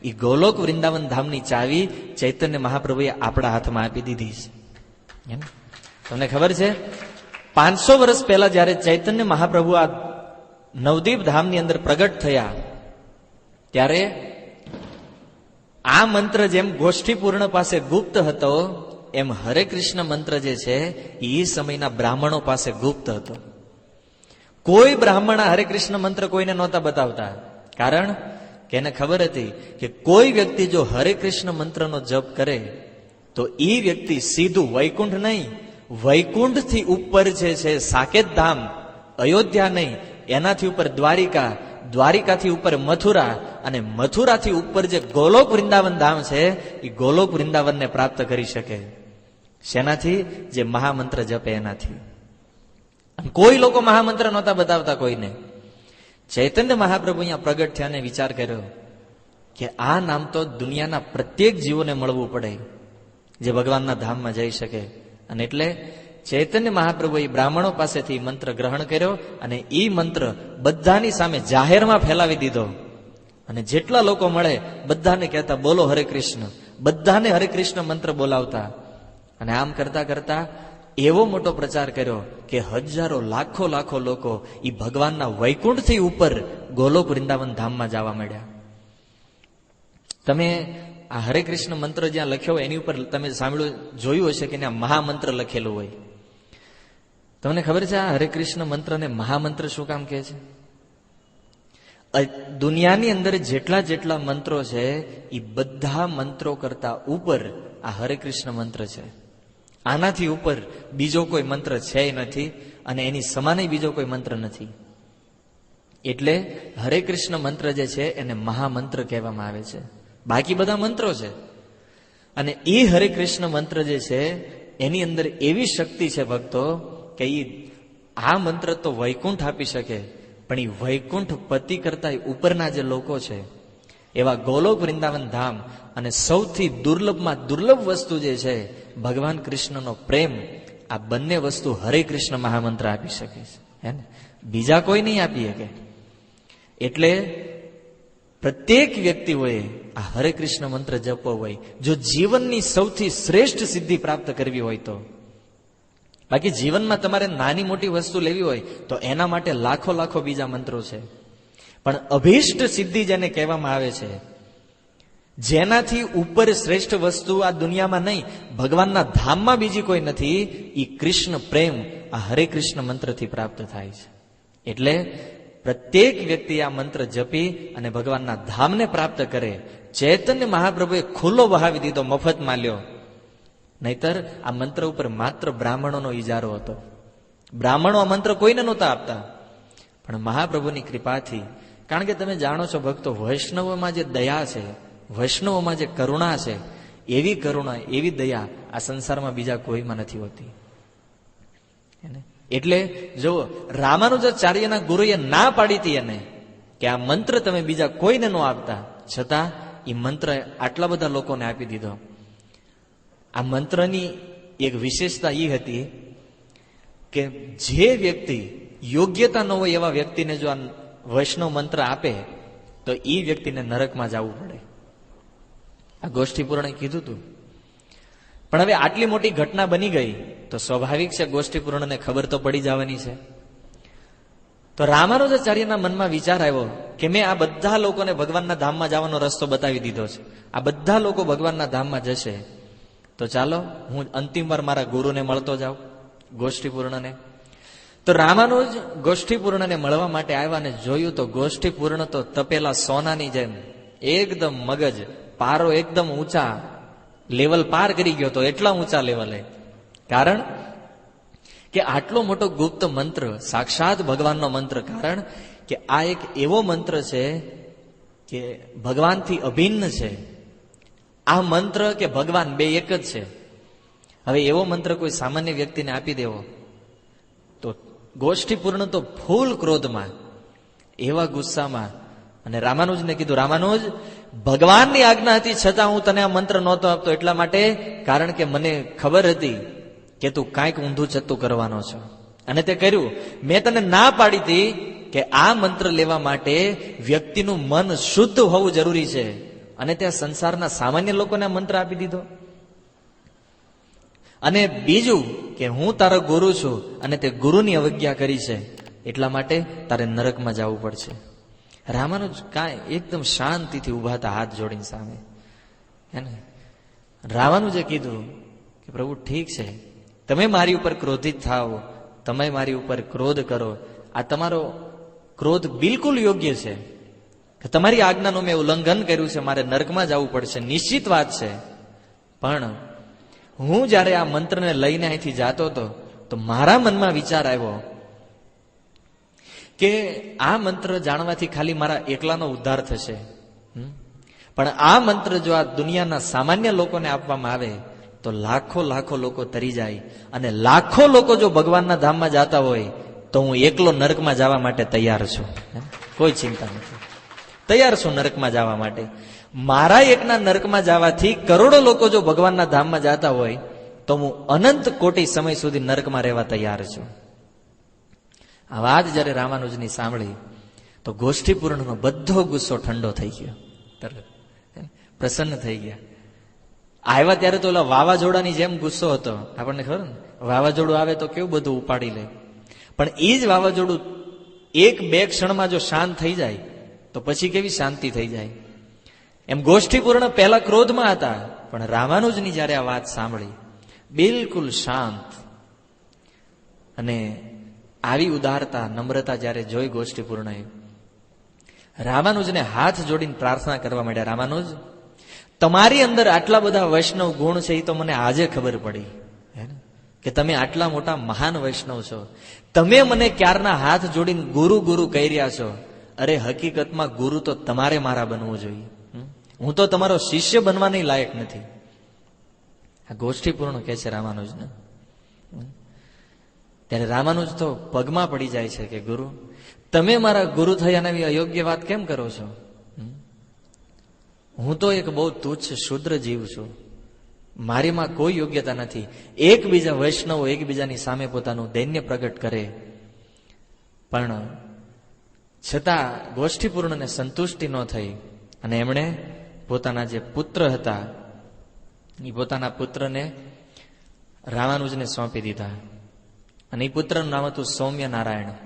એ ગોલોક વૃંદાવન ધામની ચાવી ચૈતન્ય મહાપ્રભુએ આપણા હાથમાં આપી દીધી છે. તમને ખબર છે 500 વર્ષ પહેલા જયારે ચૈતન્ય મહાપ્રભુ આ નવદીપ ધામની અંદર પ્રગટ થયા ત્યારે આ મંત્ર જેમ ગોષ્ઠીપૂર્ણ પાસે ગુપ્ત હતો એમ હરે કૃષ્ણ મંત્ર જે છે એ સમયના બ્રાહ્મણો પાસે ગુપ્ત હતો. કોઈ બ્રાહ્મણ હરે કૃષ્ણ મંત્ર કોઈને નહોતા બતાવતા. કારણ કે એને ખબર હતી કે કોઈ વ્યક્તિ જો હરે કૃષ્ણ મંત્રનો જપ કરે તો એ વ્યક્તિ સીધું વૈકુંઠ નહીં, વૈકુંઠથી ઉપર જે છે સાકેત ધામ, અયોધ્યા નહીં, એનાથી ઉપર દ્વારિકા, દ્વારિકાથી ઉપર મથુરા, અને મથુરાથી ઉપર જે ગોલોક વૃંદાવન ધામ છે એ ગોલોક વૃંદાવનને પ્રાપ્ત કરી શકે. શેનાથી? જે મહામંત્ર જપે એનાથી. કોઈ લોકો મહામંત્ર નહોતા બતાવતા કોઈને. ચૈતન્ય મહાપ્રભુ અહીંયા પ્રગટ થયા અને વિચાર કર્યો કે આ નામ તો દુનિયાના પ્રત્યેક જીવોને મળવું પડે જે ભગવાનના ધામમાં જઈ શકે. અને એટલે ચૈતન્ય મહાપ્રભુએ બ્રાહ્મણો પાસેથી મંત્ર ગ્રહણ કર્યો અને એ મંત્ર બધાની સામે જાહેરમાં ફેલાવી દીધો. અને જેટલા લોકો મળે બધાને કહેતા બોલો હરે કૃષ્ણ, બધાને હરે કૃષ્ણ મંત્ર બોલાવતા. અને આમ કરતા કરતા એવો મોટો પ્રચાર કર્યો કે હજારો લાખો લાખો લોકો એ ભગવાનના વૈકુંઠથી ઉપર ગોલોક વૃંદાવન ધામમાં જવા માંડ્યા. તમે આ હરે કૃષ્ણ મંત્ર જ્યાં લખ્યો હોય એની ઉપર તમે સાંભળ્યું, જોયું હશે કે ત્યાં મહામંત્ર લખેલું હોય. તમને ખબર છે આ હરે કૃષ્ણ મંત્રને મહામંત્ર શું કામ કહે છે? દુનિયાની અંદર જેટલા જેટલા મંત્રો છે એ બધા મંત્રો કરતા ઉપર આ હરે કૃષ્ણ મંત્ર છે. આનાથી ઉપર બીજો કોઈ મંત્ર છે નથી અને એની સમાન બીજો કોઈ મંત્ર નથી. એટલે હરે કૃષ્ણ મંત્ર જે છે એને મહામંત્ર કહેવામાં આવે છે. બાકી બધા મંત્રો છે અને એ હરે કૃષ્ણ મંત્ર જે છે એની અંદર એવી શક્તિ છે ભક્તો કે આ મંત્ર તો વૈકુંઠ આપી શકે, પણ એ વૈકુંઠ પતિ કરતા ઉપરના જે લોકો છે એવા ગોલોક વૃંદાવન ધામ અને સૌથી દુર્લભમાં દુર્લભ વસ્તુ જે છે ભગવાન કૃષ્ણનો પ્રેમ, આ બંને વસ્તુ હરે કૃષ્ણ મહામંત્ર આપી શકે છે. હે ને? બીજા કોઈ નહીં આપી શકે. એટલે પ્રત્યેક વ્યક્તિઓએ આ હરે કૃષ્ણ મંત્ર જપવો હોય જો જીવનની સૌથી શ્રેષ્ઠ સિદ્ધિ પ્રાપ્ત કરવી હોય તો. બાકી જીવનમાં તમારે નાની મોટી વસ્તુ લેવી હોય તો એના માટે લાખો લાખો બીજા મંત્રો છે. પણ અભીષ્ટ સિદ્ધિ જેને કહેવામાં આવે છે, જેનાથી ઉપર શ્રેષ્ઠ વસ્તુ આ દુનિયામાં નહીં, ભગવાનના ધામમાં બીજી કોઈ નથી, એ કૃષ્ણ પ્રેમ આ હરે કૃષ્ણ મંત્રથી પ્રાપ્ત થાય છે. એટલે પ્રત્યેક વ્યક્તિ આ મંત્ર જપી અને ભગવાનના ધામને પ્રાપ્ત કરે. ચૈતન્ય મહાપ્રભુએ ખુલ્લો વહાવી દીધો, મફતમાં લ્યો. નહીતર આ મંત્ર ઉપર માત્ર બ્રાહ્મણોનો ઇજારો હતો. બ્રાહ્મણો આ મંત્ર કોઈને નહોતા આપતા. પણ મહાપ્રભુની કૃપાથી, કારણ કે તમે જાણો છો ભક્તો, વૈષ્ણવોમાં જે દયા છે, વૈષ્ણવોમાં જે કરુણા છે, એવી કરુણા, એવી દયા આ સંસારમાં બીજા કોઈમાં નથી હોતી. એટલે જો રામાનુજાચાર્યના ગુરુએ ના પાડી હતી એને કે આ મંત્ર તમે બીજા કોઈને ન આપતા, છતાં એ મંત્ર આટલા બધા લોકોને આપી દીધો. આ મંત્રની એક વિશેષતા એ હતી કે જે વ્યક્તિ યોગ્યતા ન હોય એવા વ્યક્તિને જો આ વૈષ્ણવ મંત્ર આપે તો એ વ્યક્તિને નરકમાં જવું પડે. આ ગોષ્ઠી પૂર્ણે કીધું હતું. પણ હવે આટલી મોટી ઘટના બની ગઈ તો સ્વાભાવિક છે ગોષ્ઠી પૂર્ણને ખબર તો પડી જવાની છે. તો રામાનુજાચાર્યના મનમાં વિચાર આવ્યો કે મેં આ બધા લોકોને ભગવાનના ધામમાં જવાનો રસ્તો બતાવી દીધો છે, આ બધા લોકો ભગવાનના ધામમાં જશે, તો ચાલો હું અંતિમ વાર મારા ગુરુને મળતો જાઉં, ગોષ્ઠી પૂર્ણને. તો રામાનુજ ગોષ્ઠી પૂર્ણને મળવા માટે આવ્યા અને જોયું તો ગોષ્ઠી પૂર્ણ તો તપેલા સોનાની જેમ એકદમ મગજ, પારો એકદમ ઊંચા લેવલ પાર કરી ગયો તો, એટલા ઊંચા લેવલે. કારણ કે આટલો મોટો ગુપ્ત મંત્ર, સાક્ષાત ભગવાનનો મંત્ર. કારણ કે આ એક એવો મંત્ર છે કે ભગવાનથી અભિન્ન છે. આ મંત્ર કે ભગવાન બે એક જ છે. હવે એવો મંત્ર કોઈ સામાન્ય વ્યક્તિને આપી દેવો તો ગોષ્ઠી પૂર્ણ તો ફૂલ ક્રોધમાં, એવા ગુસ્સામાં અને રામાનુજને કીધું, રામાનુજ, ભગવાનની આજ્ઞા હતી છતાં હું તને આ મંત્ર નહોતો આપતો, એટલા માટે કારણ કે મને ખબર હતી કે તું કાંઈક ઊંધું છતું કરવાનો છો, અને તે કર્યું. મેં તને ના પાડી હતી કે આ મંત્ર લેવા માટે વ્યક્તિનું મન શુદ્ધ હોવું જરૂરી છે, અને ત્યાં સંસારના સામાન્ય લોકોને આ મંત્ર આપી દીધો. અને બીજું કે હું તારો ગુરુ છું અને તે ગુરુની અવજ્ઞા કરી છે, એટલા માટે તારે નરકમાં જવું પડશે. રામાનુજ કાંઈ એકદમ શાંતિથી ઉભા હતા, હાથ જોડીને સામે. હે ને, રામાનુજે કીધું કે પ્રભુ ઠીક છે, તમે મારી ઉપર ક્રોધિત થાઓ, તમે મારી ઉપર ક્રોધ કરો, આ તમારો ક્રોધ બિલકુલ યોગ્ય છે કે તમારી આજ્ઞાનું મેં ઉલ્લંઘન કર્યું છે, મારે નરકમાં જવું પડશે, નિશ્ચિત વાત છે. પણ હું જ્યારે આ મંત્રને લઈને અહીંથી જાતો હતો તો મારા મનમાં વિચાર આવ્યો કે આ મંત્ર જાણવાથી ખાલી મારા એકલાનો ઉદ્ધાર થશે, પણ આ મંત્ર જો આ દુનિયાના સામાન્ય લોકોને આપવામાં આવે તો લાખો લાખો લોકો તરી જાય, અને લાખો લોકો જો ભગવાનના ધામમાં જાતા હોય તો હું એકલો નરકમાં જવા માટે તૈયાર છું. કોઈ ચિંતા નથી, તૈયાર છું નરકમાં જવા માટે. મારા એકના નરકમાં જવાથી કરોડો લોકો જો ભગવાનના ધામમાં જાતા હોય તો હું અનંત કોટી સમય સુધી નરકમાં રહેવા તૈયાર છું. આ વાત જયારે રામાનુજની સાંભળી તો ગોષ્ઠીપૂર્ણનો બધો ગુસ્સો ઠંડો થઈ ગયો, તરત પ્રસન્ન થઈ ગયા. આવ્યા ત્યારે તો ઓલા વાવાઝોડાની જેમ ગુસ્સો હતો. આપણને ખબર ને, વાવાઝોડું આવે તો કેવું બધું ઉપાડી લે, પણ એ જ વાવાઝોડું એક બે ક્ષણમાં જો શાંત થઈ જાય તો પછી કેવી શાંતિ થઈ જાય. એમ ગોષ્ઠીપૂર્ણ પહેલા ક્રોધમાં હતા, પણ રામાનુજની જયારે આ વાત સાંભળી બિલકુલ શાંત, અને આવી ઉદારતા નમ્રતા જયારે જોઈ ગોષ્ઠીપૂર્ણએ, રામાનુજને હાથ જોડીને પ્રાર્થના કરવા માંડ્યા, રામાનુજ, તમારી અંદર આટલા બધા વૈષ્ણવ ગુણ છે એ તો મને આજે ખબર પડી કે તમે આટલા મોટા મહાન વૈષ્ણવ છો. તમે મને ક્યારના હાથ જોડીને ગુરુ ગુરુ કહી રહ્યા છો. અરે હકીકતમાં ગુરુ તો તમારે મારા બનવું જોઈએ, હું તો તમારો શિષ્ય બનવાની લાયક નથી. આ ગોષ્ઠીપૂર્ણ કહે છે રામાનુજને. ત્યારે રામાનુજ તો પગમાં પડી જાય છે કે ગુરુ, તમે મારા ગુરુ થયાના એવી અયોગ્ય વાત કેમ કરો છો? હું તો એક બહુ તુચ્છ શુદ્ર જીવ છું, મારીમાં કોઈ યોગ્યતા નથી. એકબીજા વૈષ્ણવો એકબીજાની સામે પોતાનું દૈન્ય પ્રગટ કરે, પણ છતાં ગોષ્ઠીપૂર્ણને સંતુષ્ટિ ન થઈ અને એમણે પોતાના જે પુત્ર હતા એ પોતાના પુત્રને રામાનુજને સોંપી દીધા, અને એ પુત્રનું નામ હતું સૌમ્યનારાયણ.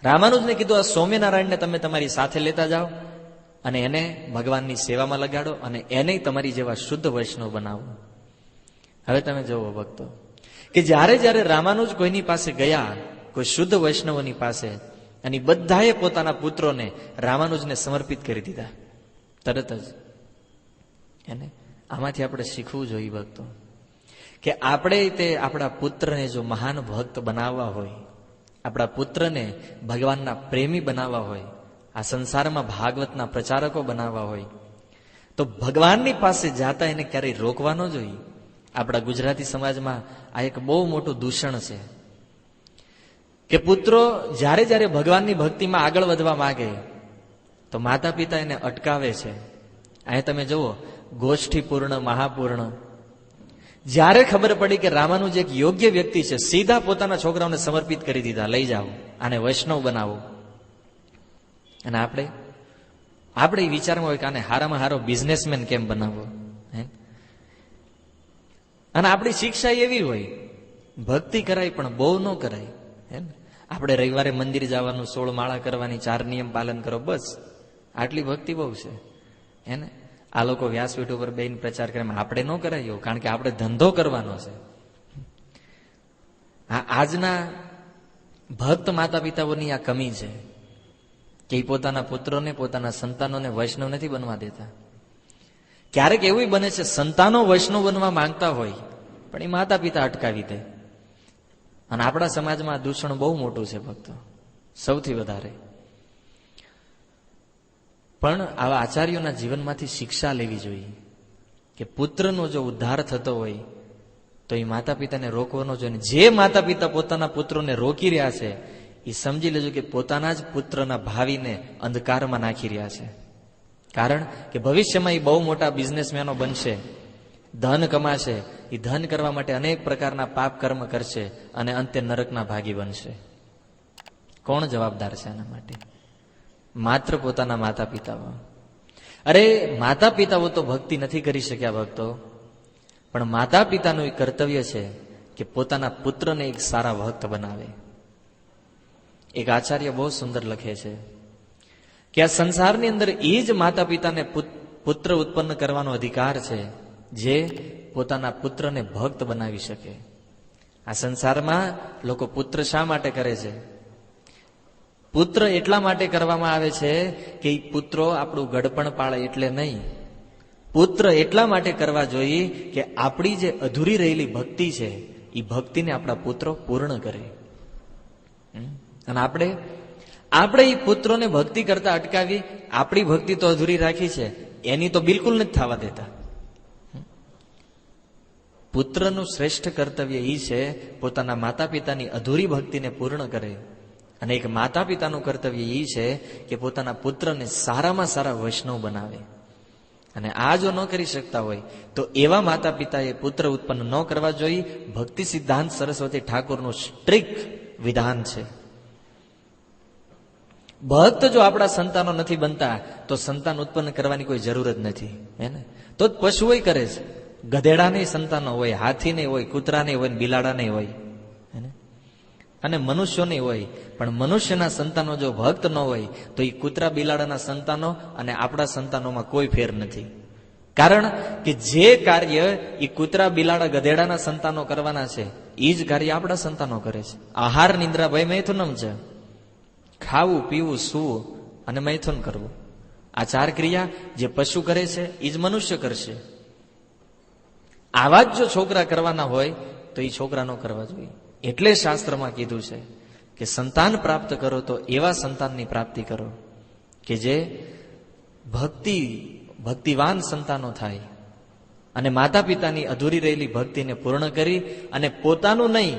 રામાનુજને કીધું, આ સૌમ્યનારાયણને તમે તમારી સાથે લેતા જાઓ અને એને ભગવાનની સેવામાં લગાડો અને એને તમારી જેવા શુદ્ધ વૈષ્ણવ બનાવો. હવે તમે જુઓ ભક્તો કે જ્યારે જ્યારે રામાનુજ કોઈની પાસે ગયા, કોઈ શુદ્ધ વૈષ્ણવોની પાસે, અને બધાએ પોતાના પુત્રોને રામાનુજને સમર્પિત કરી દીધા તરત જ. એને આમાંથી આપણે શીખવું જોઈએ ભક્તો કે આપણે તે આપણા પુત્રને જો મહાન ભક્ત બનાવવા હોય, આપણા પુત્રને ભગવાનના પ્રેમી બનાવવા હોય, આ સંસારમાં ભાગવતના પ્રચારકો બનાવવા હોય, તો ભગવાનની પાસે જાતા એને ક્યારેય રોકવા ન જોઈએ. આપણા ગુજરાતી સમાજમાં આ એક બહુ મોટું દૂષણ છે કે પુત્રો જ્યારે જ્યારે ભગવાનની ભક્તિમાં આગળ વધવા માંગે તો માતા પિતા એને અટકાવે છે. અહીં તમે જુઓ, ગોષ્ઠીપૂર્ણ, મહાપૂર્ણ, જ્યારે ખબર પડી કે રામાનુજ એક યોગ્ય વ્યક્તિ છે, સીધા પોતાના છોકરાઓને સમર્પિત કરી દીધા, લઈ જાઓ, આને વૈષ્ણવ બનાવો. અને આપણે એ વિચારમાં હોય કે આને હારામાં હારો બિઝનેસમેન કેમ બનાવવો. અને આપણી શિક્ષા એવી હોય, ભક્તિ કરાય પણ બહુ ન કરાય. આપણે રવિવારે મંદિર જવાનું, 16 માળા કરવાની, 4 નિયમ પાલન કરો, બસ આટલી ભક્તિ બહુ છે. એને આ લોકો વ્યાસપીઠ ઉપર બેન પ્રચાર કરે, આપણે ન કરાય એવું, કારણ કે આપણે ધંધો કરવાનો છે. આજના ભક્ત માતા પિતાઓની આ કમી છે કે એ પોતાના પુત્રોને, પોતાના સંતાનોને વૈષ્ણવ નથી બનવા દેતા. ક્યારેક એવું બને છે સંતાનો વૈષ્ણવ બનવા માંગતા હોય પણ એ માતા પિતા અટકાવી દે. અને આપણા સમાજમાં આ દૂષણ બહુ મોટું છે ભક્તો, સૌથી વધારે. પણ આવા આચાર્યોના જીવનમાંથી શિક્ષા લેવી જોઈએ કે પુત્રનો જો ઉદ્ધાર થતો હોય તો એ માતા પિતાને રોકવાનો જોઈએ. જે માતા પિતા પોતાના પુત્રોને રોકી રહ્યા છે એ સમજી લેજો કે પોતાના જ પુત્રના ભાવિને અંધકારમાં નાખી રહ્યા છે. કારણ કે ભવિષ્યમાં એ બહુ મોટા બિઝનેસમેનો બનશે, ધન કમાશે. એ ધન કરવા માટે અનેક પ્રકારના પાપ કર્મ કરશે અને અંતે નરકના ભાગી બનશે. કોણ જવાબદાર છે એના માટે? માત્ર પોતાના માતા પિતાઓ. અરે માતા પિતાઓ તો ભક્તિ નથી કરી શક્યા ભક્તો, પણ માતા પિતાનું એ કર્તવ્ય છે કે પોતાના પુત્રને એક સારા ભક્ત બનાવે. એક આચાર્ય બહુ સુંદર લખે છે કે આ સંસારની અંદર એ જ માતા પિતાને પુત્ર ઉત્પન્ન કરવાનો અધિકાર છે જે પોતાના પુત્રને ભક્ત બનાવી શકે. આ સંસારમાં લોકો પુત્ર શા માટે કરે છે? પુત્ર એટલા માટે કરવામાં આવે છે કે એ પુત્રો આપણું ગડપણ પાળે એટલે નહીં. પુત્ર એટલા માટે કરવા જોઈએ કે આપણી જે અધૂરી રહેલી ભક્તિ છે એ ભક્તિને આપણા પુત્રો પૂર્ણ કરે. અને આપણે એ પુત્રોને ભક્તિ કરતા અટકાવી આપણી ભક્તિ તો અધૂરી રાખી છે, એની તો બિલકુલ નથી થવા દેતા. પુત્રનું શ્રેષ્ઠ કર્તવ્ય એ છે પોતાના માતા પિતાની અધૂરી ભક્તિને પૂર્ણ કરે. અને એક માતા પિતાનું કર્તવ્ય એ છે કે પોતાના પુત્રને સારામાં સારા વૈષ્ણવ બનાવે. અને આ જો ન કરી શકતા હોય તો એવા માતા પિતાએ પુત્ર ઉત્પન્ન ન કરવા જોઈએ. ભક્તિ સિદ્ધાંત સરસ્વતી ઠાકોરનું સ્ટ્રિક્ટ વિધાન છે. ભક્ત જો આપણા સંતાનો નથી બનતા તો સંતાન ઉત્પન્ન કરવાની કોઈ જરૂર જ નથી, હે ને? તો જ પશુઓ કરે છે. ગધેડાને સંતાનો હોય, હાથીને હોય, કૂતરાને હોય, બિલાડાને હોય, હે ને? અને મનુષ્યોને હોય. પણ મનુષ્યના સંતાનો જો ભક્ત ન હોય તો એ કૂતરા બિલાડાના સંતાનો અને આપણા સંતાનોમાં કોઈ ફેર નથી. કારણ કે જે કાર્ય એ કૂતરા બિલાડા ગધેડાના સંતાનો કરવાના છે એ જ કાર્ય આપણા સંતાનો કરે છે. આહાર નિંદ્રા ભય મૈથુનમ છે. ખાવું, પીવું, સૂવું અને મૈથુન કરવું, આ ચાર ક્રિયા જે પશુ કરે છે એ જ મનુષ્ય કરશે. આવા જ જો છોકરા કરવાના હોય તો એ છોકરા ન કરવા જોઈએ. એટલે શાસ્ત્રમાં કીધું છે કે સંતાન પ્રાપ્ત કરો તો એવા સંતાનની પ્રાપ્તિ કરો કે જે ભક્તિવાન સંતાનો થાય અને માતા પિતાની અધૂરી રહેલી ભક્તિને પૂર્ણ કરી અને પોતાનું નહીં,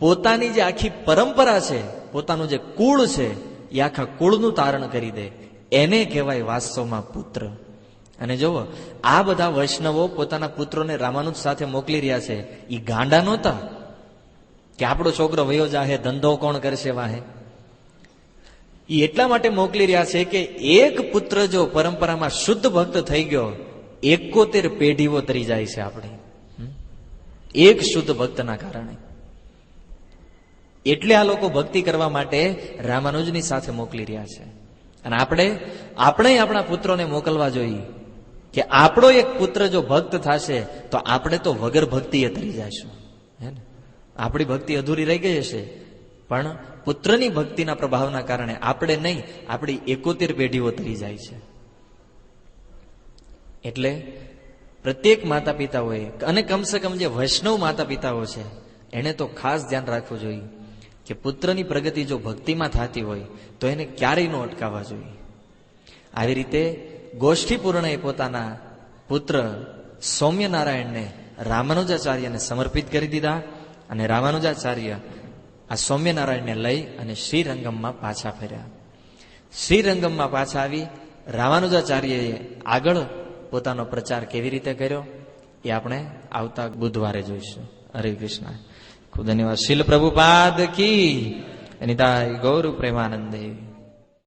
પોતાની જે આખી પરંપરા છે, પોતાનું જે કુળ છે એ આખા કુળનું તારણ કરી દે, એને કહેવાય વાસ્તવમાં પુત્ર. અને જુઓ, આ બધા વૈષ્ણવો પોતાના પુત્રોને રામાનુજ સાથે મોકલી રહ્યા છે. એ ગાંડા નહોતા કે આપણો છોકરો વયો જાહે, ધંધો કોણ કરશે વાહે. એ એટલા માટે મોકલી રહ્યા છે કે એક પુત્ર જો પરંપરામાં શુદ્ધ ભક્ત થઈ ગયો, 71 પેઢીઓ તરી જાય છે આપણી એક શુદ્ધ ભક્તના કારણે. એટલે આ લોકો ભક્તિ કરવા માટે રામાનુજની સાથે મોકલી રહ્યા છે. અને આપણે આપણા પુત્રોને મોકલવા જોઈએ કે આપણો એક પુત્ર જો ભક્ત થશે તો આપણે તો વગર ભક્તિએ તરી જઈશું, હે ને? આપણી ભક્તિ અધૂરી રહી ગઈ હશે, પણ પુત્રની ભક્તિના પ્રભાવના કારણે આપણે નહીં, આપણી 71 પેઢીઓ તરી જાય છે. એટલે પ્રત્યેક માતા પિતાઓએ અને કમસે કમ જે વૈષ્ણવ માતા પિતાઓ છે એને તો ખાસ ધ્યાન રાખવું જોઈએ કે પુત્રની પ્રગતિ જો ભક્તિમાં થતી હોય તો એને ક્યારેય ન અટકાવવા જોઈએ. આવી રીતે ગોષ્ઠીપૂર્ણએ પોતાના પુત્ર સૌમ્યનારાયણને રામાનુજાચાર્યને સમર્પિત કરી દીધા અને રામાનુજાચાર્ય આ સૌમ્યનારાયણને લઈ અને શ્રીરંગમમાં પાછા ફર્યા. શ્રીરંગમમાં પાછા આવી રામાનુજાચાર્યએ આગળ પોતાનો પ્રચાર કેવી રીતે કર્યો એ આપણે આવતા બુધવારે જોઈશું. હરે કૃષ્ણ. ખૂબ ધન્યવાદ. શીલ પ્રભુપાદ કી નિતાય ગૌર પ્રેમાનંદે.